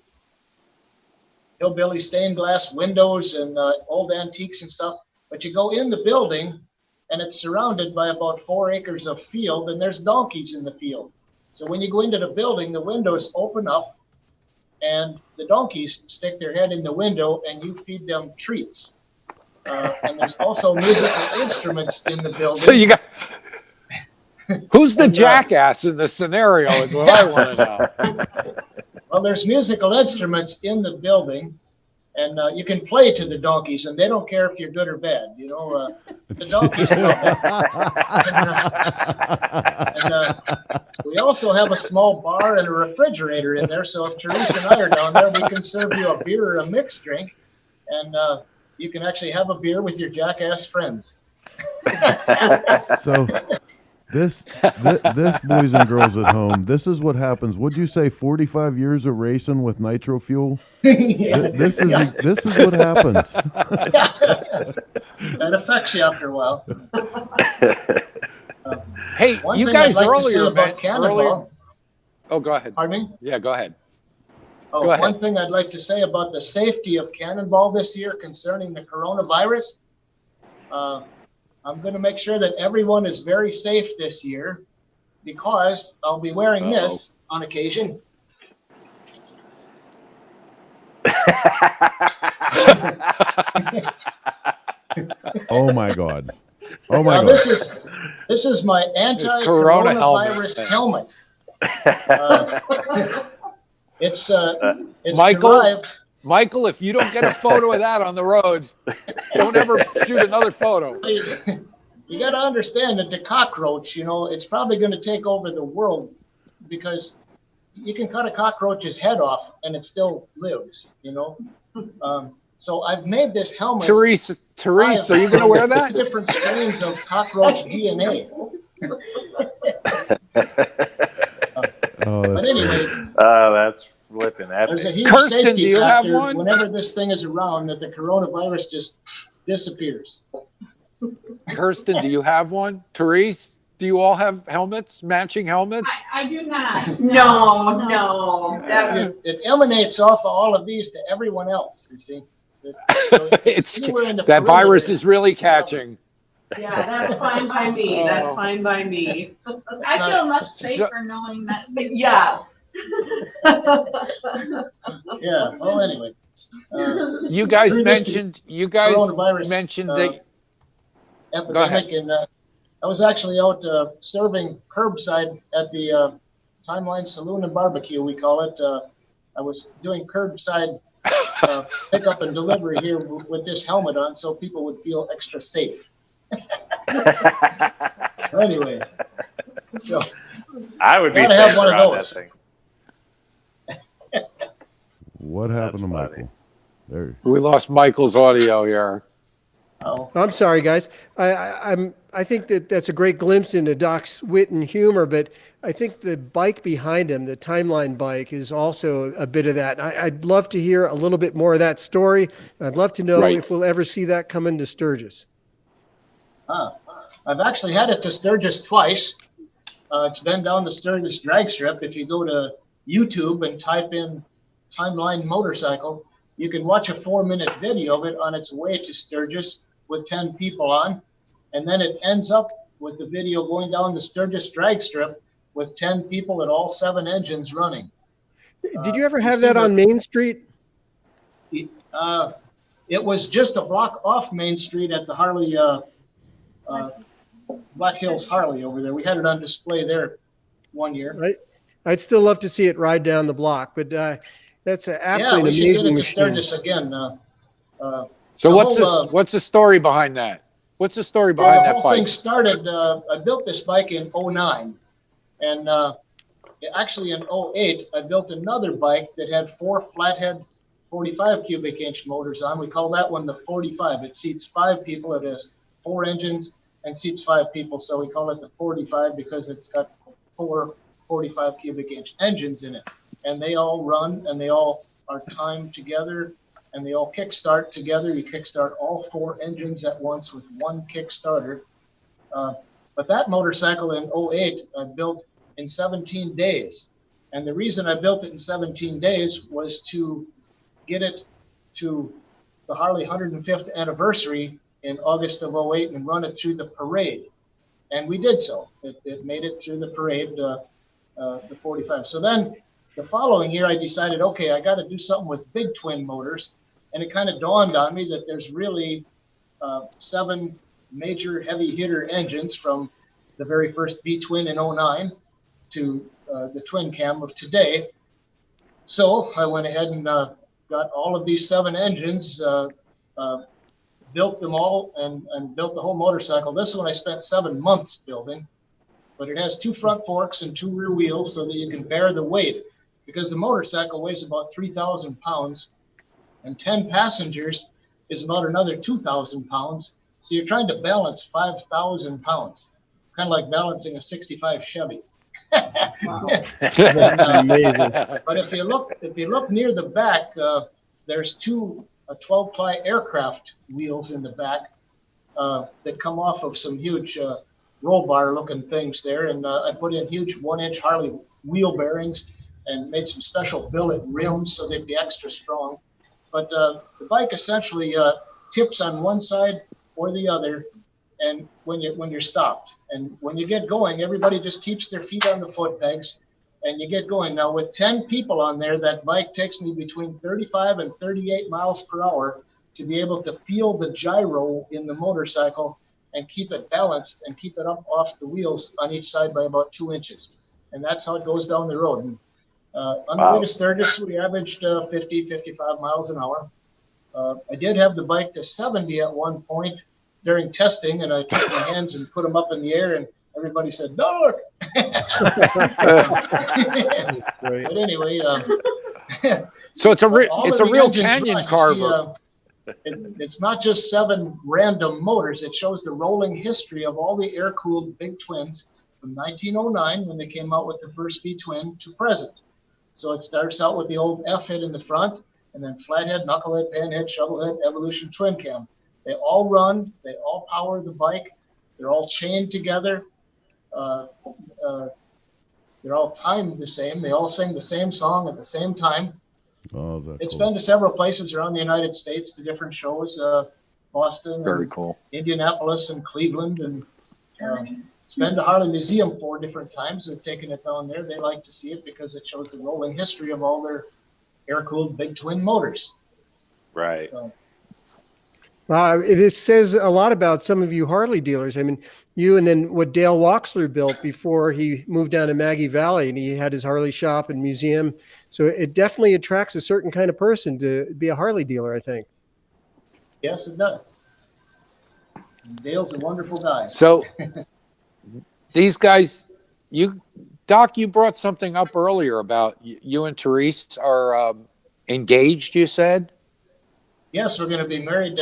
hillbilly stained glass windows and old antiques and stuff. But you go in the building and it's surrounded by about 4 acres of field, and there's donkeys in the field. So when you go into the building, the windows open up and the donkeys stick their head in the window, and you feed them treats. And there's also musical instruments in the building. So you got who's the jackass in this scenario is what I want to know. Well, there's musical instruments in the building, and you can play to the donkeys, and they don't care if you're good or bad. You know, the donkeys love it. And we also have a small bar and a refrigerator in there, so if Teresa and I are down there, we can serve you a beer or a mixed drink, and you can actually have a beer with your jackass friends. So this boys and girls at home, this is what happens. Would you say 45 years of racing with nitro fuel? This is what happens. That affects you after a while. Hey, One you thing guys I'd like to say earlier, about Cannonball. Oh, go ahead. Pardon me? Yeah, go ahead. Oh, Go ahead. one thing I'd like to say about the safety of Cannonball this year concerning the coronavirus. I'm going to make sure that everyone is very safe this year because I'll be wearing this on occasion. Oh my God. Oh my Now, God. this is my anti-coronavirus helmet. It's Michael, if you don't get a photo of that on the road, don't ever shoot another photo. You got to understand that the cockroach, you know, it's probably going to take over the world because you can cut a cockroach's head off and it still lives, you know. So I've made this helmet. Therese, are you going to wear that? Different strains of cockroach DNA. But anyway, that's flipping epic. there's a huge Kirsten, safety do you have factor one? whenever this thing is around that the coronavirus just disappears. Kirsten, do you have one? Therese, do you all have helmets, matching helmets? I do not. No. It emanates off of all of these to everyone else, you see. That virus is really catching. Yeah, that's fine by me. That's fine by me. I feel much safer knowing that. Yes. Yeah. Well, anyway. You guys mentioned that epidemic, and I was actually out serving curbside at the Timeline Saloon and Barbecue, we call it. I was doing curbside pickup and delivery here with this helmet on, so people would feel extra safe. Anyway, so I would be gotta have safe one of around that those. thing. What happened to Michael? There. We lost Michael's audio here. Oh, I'm sorry, guys. I think that's a great glimpse into Doc's wit and humor, but I think the bike behind him, the Timeline bike, is also a bit of that. I'd love to hear a little bit more of that story. I'd love to know if we'll ever see that come into Sturgis. I've actually had it to Sturgis twice. It's been down the Sturgis drag strip. If you go to YouTube and type in Timeline motorcycle, you can watch a 4-minute video of it on its way to Sturgis with 10 people on. And then it ends up with the video going down the Sturgis drag strip with 10 people at all 7 engines running. Did you ever have that on Main Street? It was just a block off Main Street at the Harley, Black Hills Harley over there. We had it on display there one year. I'd still love to see it ride down the block, but that's absolutely we should amazing get it to machine. Sturgis again. So what's the story behind that? What's the story behind that whole bike? thing started, I built this bike in 09. And actually in 08, I built another bike that had 4 flathead 45 cubic inch motors on. We call that one the 45. It seats 5 people. It has 4 engines and seats 5 people. So we call it the 45 because it's got 4 45 cubic inch engines in it. And they all run and they all are timed together and they all kickstart together. You kickstart all 4 engines at once with one kickstarter. But that motorcycle in 08, I built in 17 days. And the reason I built it in 17 days was to get it to the Harley 105th anniversary in August of 08 and run it through the parade. And we did so. It made it through the parade, the 45. So then the following year, I decided, okay, I got to do something with big twin motors. And it kind of dawned on me that there's really 7 major heavy hitter engines from the very first V-twin in '09 to the twin cam of today. So I went ahead and got all of these 7 engines, built them all, and built the whole motorcycle. This one I spent 7 months building, but it has 2 front forks and 2 rear wheels so that you can bear the weight, because the motorcycle weighs about 3,000 pounds, and 10 passengers is about another 2,000 pounds. So you're trying to balance 5,000 pounds, kind of like balancing a 65 Chevy. Amazing. But if you look near the back, there's 2 12-ply aircraft wheels in the back that come off of some huge roll bar looking things there, and I put in huge 1-inch Harley wheel bearings and made some special billet rims so they'd be extra strong. But the bike essentially tips on one side or the other, and when you're stopped, and when you get going, everybody just keeps their feet on the foot pegs, and you get going. Now with 10 people on there, that bike takes me between 35 and 38 miles per hour to be able to feel the gyro in the motorcycle and keep it balanced and keep it up off the wheels on each side by about 2 inches. And that's how it goes down the road. And, on the way to Sturgis, we averaged 50, 55 miles an hour. I did have the bike to 70 at one point during testing, and I took my hands and put them up in the air, and everybody said, "Don't look." But anyway, so it's a real canyon run. carver. It's not just 7 random motors. It shows the rolling history of all the air-cooled big twins from 1909, when they came out with the first V-twin, to present. So it starts out with the old F-head in the front, and then flathead, knucklehead, panhead, shovelhead, evolution, twin cam. They all run. They all power the bike. They're all chained together. They're all timed the same. They all sing the same song at the same time. Oh, is that It's cool? been to several places around the United States, to different shows, Boston, Very and cool. Indianapolis, and Cleveland, and it's been to Harley Museum 4 different times. We've taken it down there. They like to see it because it shows the rolling history of all their air-cooled big twin motors. Right. So, This says a lot about some of you Harley dealers. I mean, you and then what Dale Waxler built before he moved down to Maggie Valley, and he had his Harley shop and museum. So it definitely attracts a certain kind of person to be a Harley dealer, I think. yes, it does. Dale's a wonderful guy. So these guys, Doc, you brought something up earlier about you and Therese are engaged, you said? Yes, we're going to be married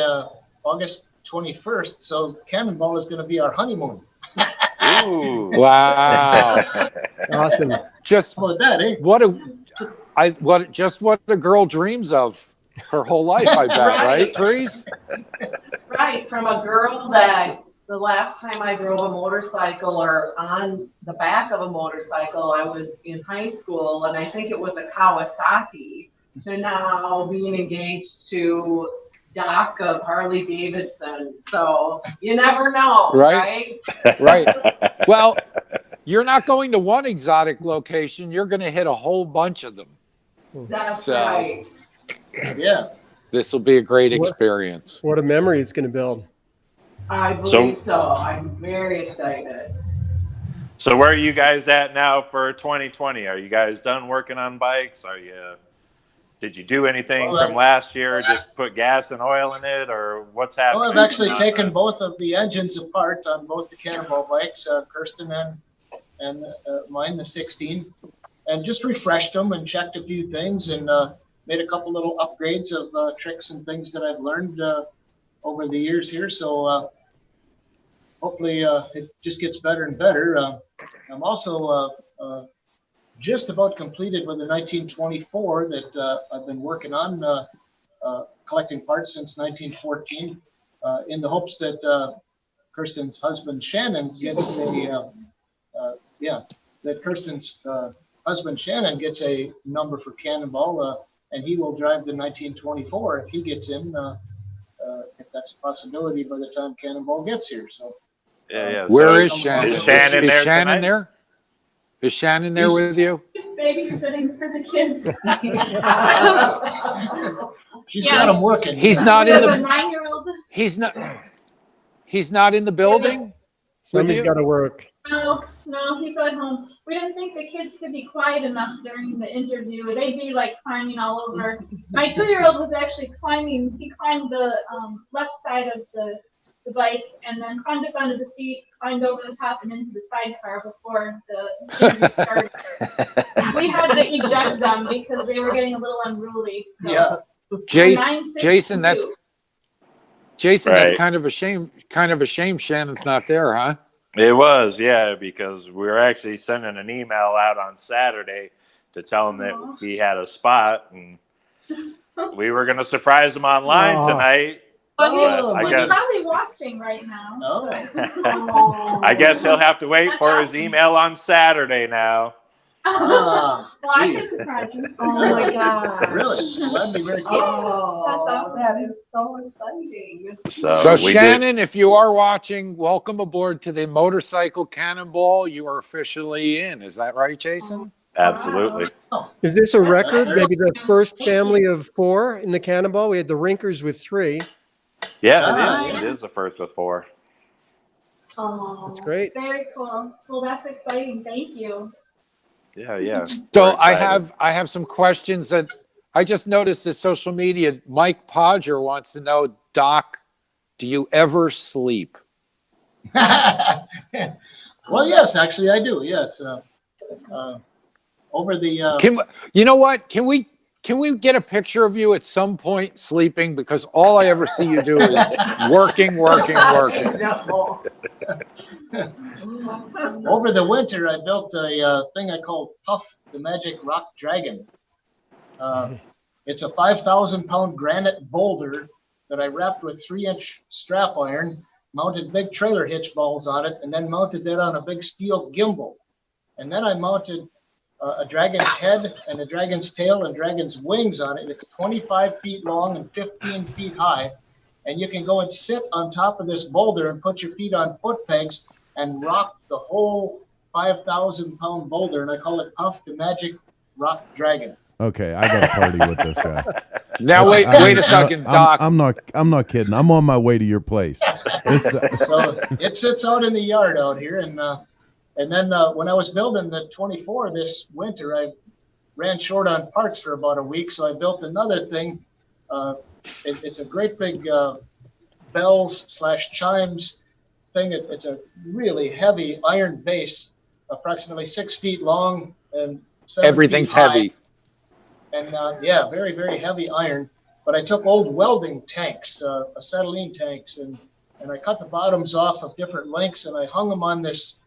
August 21st. So Cannonball is going to be our honeymoon. Ooh. Wow. Awesome. Just How about that, eh? what a girl dreams of her whole life, I bet, right, Therese? Right, from a girl that the last time I drove a motorcycle or on the back of a motorcycle, I was in high school, and I think it was a Kawasaki, to now being engaged to Doc of Harley Davidson. So you never know, right? Right. Well, you're not going to one exotic location. You're going to hit a whole bunch of them. That's So, right. Yeah. This will be a great experience. What a memory it's going to build. I believe so. I'm very excited. So where are you guys at now for 2020? Are you guys done working on bikes? Did you do anything from last year? Just put gas and oil in it, or what's happening? Well, I've actually taken both of the engines apart on both the Cannonball bikes, Kersten and mine, the 16, and just refreshed them and checked a few things, and made a couple little upgrades of tricks and things that I've learned over the years here. So hopefully it just gets better and better. I'm also just about completed with the 1924 that I've been working on, collecting parts since 1914, in the hopes that Kirsten's husband Shannon gets a number for Cannonball, and he will drive the 1924 if he gets in, if that's a possibility by the time Cannonball gets here. So yeah. Where So is Shannon? Is Shannon is there Shannon tonight? there? Is Shannon there with you? He's babysitting for the kids. She's got him working. He's not We in have a the. 9-year-old. He's not. He's not in the building. Somebody's got to work. No, he's at home. We didn't think the kids could be quiet enough during the interview. They'd be like climbing all over. My 2-year-old was actually climbing. He climbed the left side of the bike and then climbed up onto the seat, climbed over the top and into the sidecar before the interview started. We had to eject them because they were getting a little unruly. So. Yeah. Jason, that's Right. kind of a shame. Kind of a shame Shannon's not there, huh? It was, yeah, because we were actually sending an email out on Saturday to tell him that he had a spot, and we were going to surprise him online tonight. Well, I he's guess probably watching right now. Oh. I guess he'll have to wait for his email on Saturday now. Well, I can surprise him. Oh my God. Really? That'd be very cool. Oh, that is so exciting. So we Shannon, if you are watching, welcome aboard to the Motorcycle Cannonball. You are officially in. Is that right, Jason? Absolutely. Is this a record? Maybe the first family of 4 in the Cannonball? We had the Rinkers with 3. Yeah, it is the first with 4. Oh, That's great. Very cool. Well, that's exciting. Thank you. Yeah. So We're I excited. have some questions that I just noticed that social media. Mike Podger wants to know, Doc, do you ever sleep? Well, yes, actually, I do. Yes. Over the. You know what? Can we get a picture of you at some point sleeping? Because all I ever see you do is working. Over the winter, I built a thing I call Puff, the Magic Rock Dragon. It's a 5,000-pound granite boulder that I wrapped with 3-inch strap iron, mounted big trailer hitch balls on it, and then mounted that on a big steel gimbal. And then I mounted a dragon's head and a dragon's tail and dragon's wings on it. It's 25 feet long and 15 feet high. And you can go and sit on top of this boulder and put your feet on foot pegs and rock the whole 5,000-pound boulder. And I call it Puff the Magic Rock Dragon. Okay, I got to party with this guy. Now wait a second, Doc. I'm not kidding. I'm on my way to your place. So it sits out in the yard out here, and then when I was building the 24 this winter, I ran short on parts for about a week, so I built another thing. It's a great big bells/chimes thing. It's a really heavy iron base, approximately 6 feet long and 7 Everything's feet high. heavy. And yeah, very, very heavy iron. But I took old welding tanks, acetylene tanks, and I cut the bottoms off of different lengths, and I hung them on this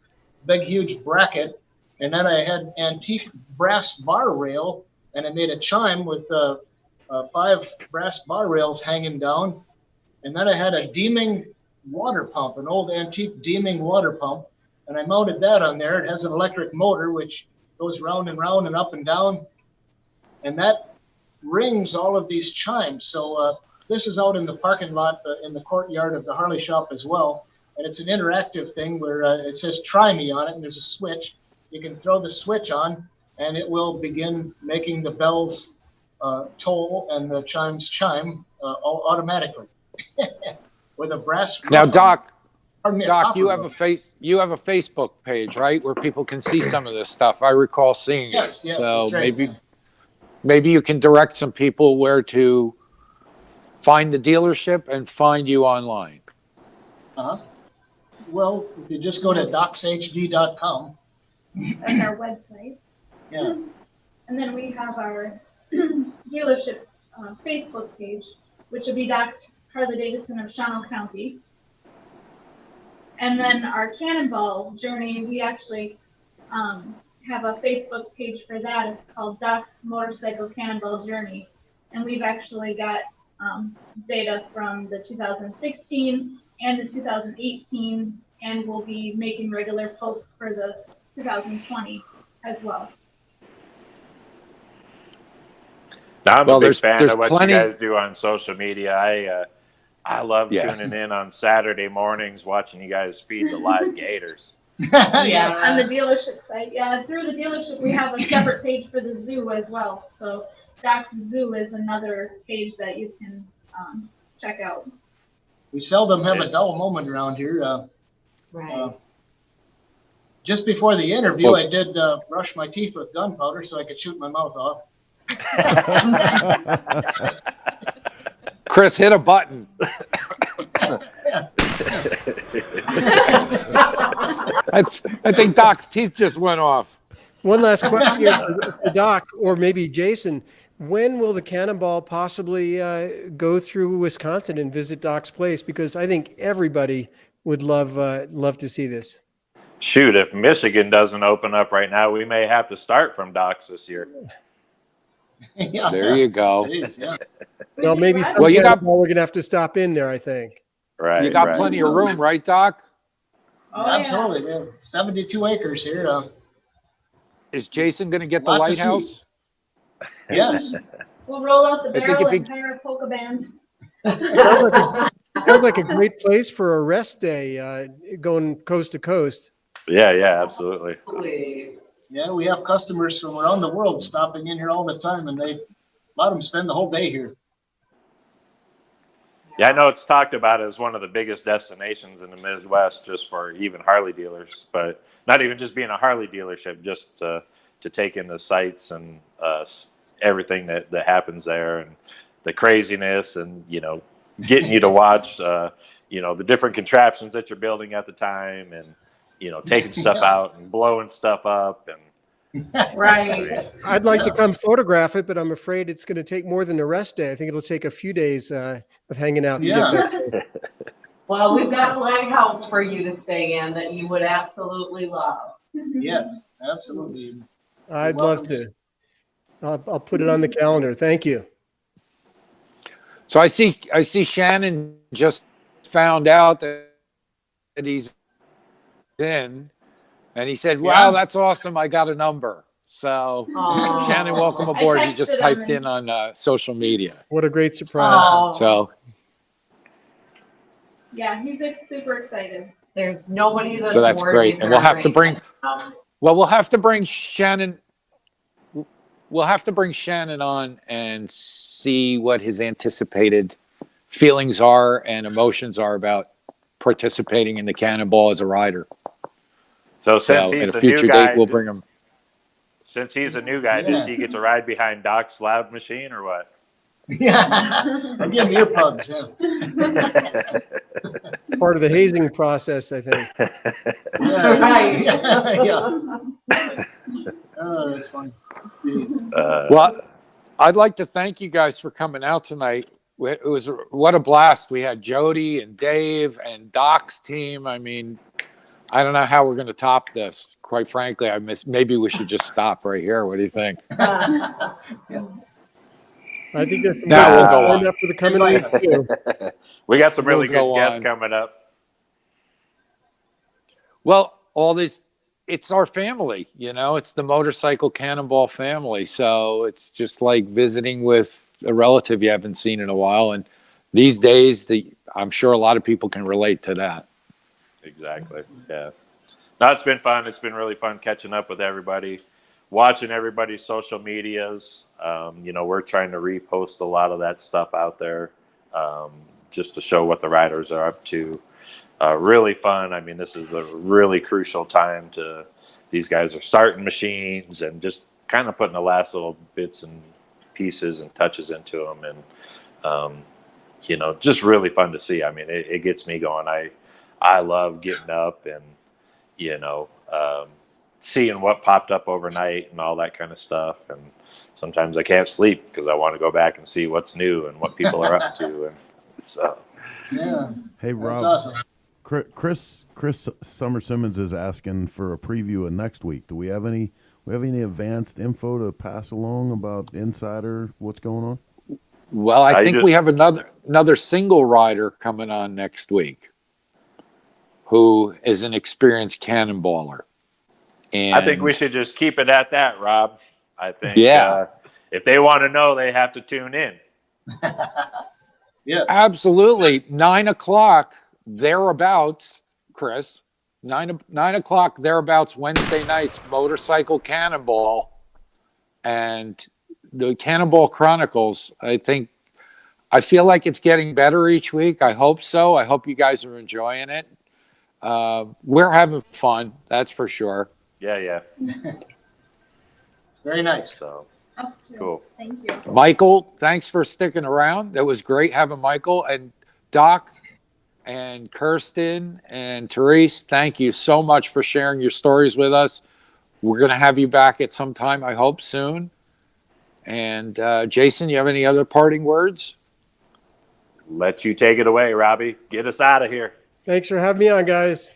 big, huge bracket. And then I had antique brass bar rail, and I made a chime with 5 brass bar rails hanging down. And then I had a Deeming water pump, an old antique Deeming water pump, and I mounted that on there. It has an electric motor which goes round and round and up and down, and that rings all of these chimes. So this is out in the parking lot in the courtyard of the Harley shop as well, and it's an interactive thing where it says "Try Me" on it, and there's a switch. You can throw the switch on, and it will begin making the bells toll and the chimes chime all automatically with a brass. Now, Doc, you copper have a Facebook page, right, where people can see some of this stuff. I recall seeing Yes, it. yes, So that's right. maybe you can direct some people where to find the dealership and find you online. Well, if you just go to docshd.com. That's our website. Yeah. And then we have our dealership Facebook page, which would be Doc's Harley Davidson of Shawano County. And then our Cannonball journey, we actually have a Facebook page for that. It's called Doc's Motorcycle Cannonball Journey. And we've actually got data from the 2016 and the 2018, and we'll be making regular posts for the 2020 as well. Now, I'm a big fan there's of what plenty. you guys do on social media. I love tuning in on Saturday mornings, watching you guys feed the live gators. Yeah, on the dealership site. Yeah, through the dealership, we have a separate page for the zoo as well. So Doc's Zoo is another page that you can check out. We seldom have a dull moment around here. Right. Just before the interview, I did brush my teeth with gunpowder so I could shoot my mouth off. Chris, hit a button. I think Doc's teeth just went off. One last question here for Doc, or maybe Jason. When will the Cannonball possibly go through Wisconsin and visit Doc's place? Because I think everybody would love to see this. Shoot, if Michigan doesn't open up right now, we may have to start from Doc's this year. Yeah. There you go. Jeez, yeah. Well, maybe Well, you got we're gonna have to stop in there, I think. Right. you got plenty of room, right, Doc? Oh, Absolutely. We have 72 acres here. Is Jason going to get the Lot to see. lighthouse? Yes. We'll roll out the I think barrel if and hire a polka band. Sounds like a great place for a rest day, going coast to coast. Yeah, absolutely. Yeah, we have customers from around the world stopping in here all the time, and a lot of them spend the whole day here. Yeah, I know it's talked about as one of the biggest destinations in the Midwest just for even Harley dealers, but not even just being a Harley dealership, just to take in the sights and everything that happens there and the craziness and, getting you to watch, the different contraptions that you're building at the time and, taking stuff out and blowing stuff up and. Right. I'd like to come photograph it, but I'm afraid it's going to take more than a rest day. I think it'll take a few days of hanging out to get there. Well, we've got a lighthouse for you to stay in that you would absolutely love. Yes, absolutely. I'd love to. I'll put it on the calendar. Thank you. So I see Shannon just found out that he's in. And he said, wow, that's awesome. I got a number. So, Aww. Shannon, welcome aboard. He texted just him typed and- in on social media. What a great surprise. Oh, So, Yeah, he's super excited. there's nobody that's so that's more great. And we'll have to bring, deserving. we'll have to bring Shannon. We'll have to bring Shannon on and see what his anticipated feelings are and emotions are about participating in the Cannonball as a rider. So since So, he's at a a new future guy, date, we'll bring him. since he's a new guy, does he get to ride behind Doc's loud machine or what? Yeah. I'll give them earplugs. Yeah. Part of the hazing process, I think. Yeah. Right. Yeah. Oh, that's funny. Well, I'd like to thank you guys for coming out tonight. It was what a blast. We had Jody and Dave and Doc's team. I mean, I don't know how we're going to top this. Quite frankly, maybe we should just stop right here. What do you think? I think that's Now we'll go lined on. up for the coming weeks too. We got some really We'll go good guests on. coming up. Well, all this, it's our family, it's the Motorcycle Cannonball family. So it's just like visiting with a relative you haven't seen in a while. And these days, I'm sure a lot of people can relate to that. Exactly. Yeah. No, it's been fun. It's been really fun catching up with everybody, watching everybody's social medias. We're trying to repost a lot of that stuff out there just to show what the riders are up to. Really fun. I mean, this is a really crucial time these guys are starting machines and just kind of putting the last little bits and pieces and touches into them. And, just really fun to see. I mean, it gets me going. I love getting up and, seeing what popped up overnight and all that kind of stuff. And sometimes I can't sleep because I want to go back and see what's new and what people are up to. And so, Yeah. Hey, Rob. That's awesome. Chris Summer Simmons is asking for a preview of next week. Do we have any advanced info to pass along about Insider? What's going on? Well, I think we have another single rider coming on next week who is an experienced cannonballer. And I think we should just keep it at that, Rob. I think if they want to know, they have to tune in. Yeah. Absolutely. 9:00 thereabouts, Chris. 9 o'clock thereabouts Wednesday nights, Motorcycle Cannonball and the Cannonball Chronicles. I feel like it's getting better each week. I hope so. I hope you guys are enjoying it. We're having fun, that's for sure. Yeah. It's very nice. So Us too. cool. Thank you. Michael, thanks for sticking around. It was great having Michael and Doc and Kersten and Therese. Thank you so much for sharing your stories with us. We're going to have you back at some time, I hope soon. And Jason, you have any other parting words? Let you take it away, Robbie. Get us out of here. Thanks for having me on, guys.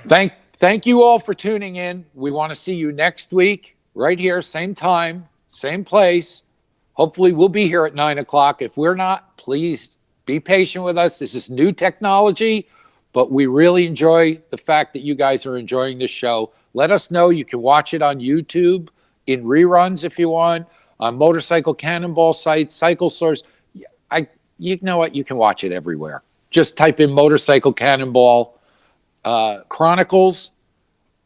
Thank you all for tuning in. We want to see you next week, right here, same time, same place. Hopefully we'll be here at 9 o'clock. If we're not, please be patient with us. This is new technology, but we really enjoy the fact that you guys are enjoying this show. Let us know. You can watch it on YouTube in reruns if you want, on Motorcycle Cannonball sites, Cycle Source. You know what? You can watch it everywhere. Just type in Motorcycle Cannonball Chronicles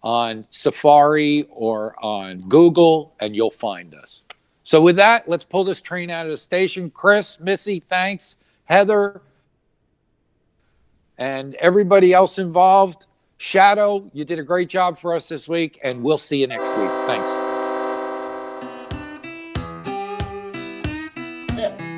on Safari or on Google, and you'll find us. So with that, let's pull this train out of the station. Chris, Missy, thanks. Heather, and everybody else involved. Shadow, you did a great job for us this week, and we'll see you next week. Thanks. Yeah.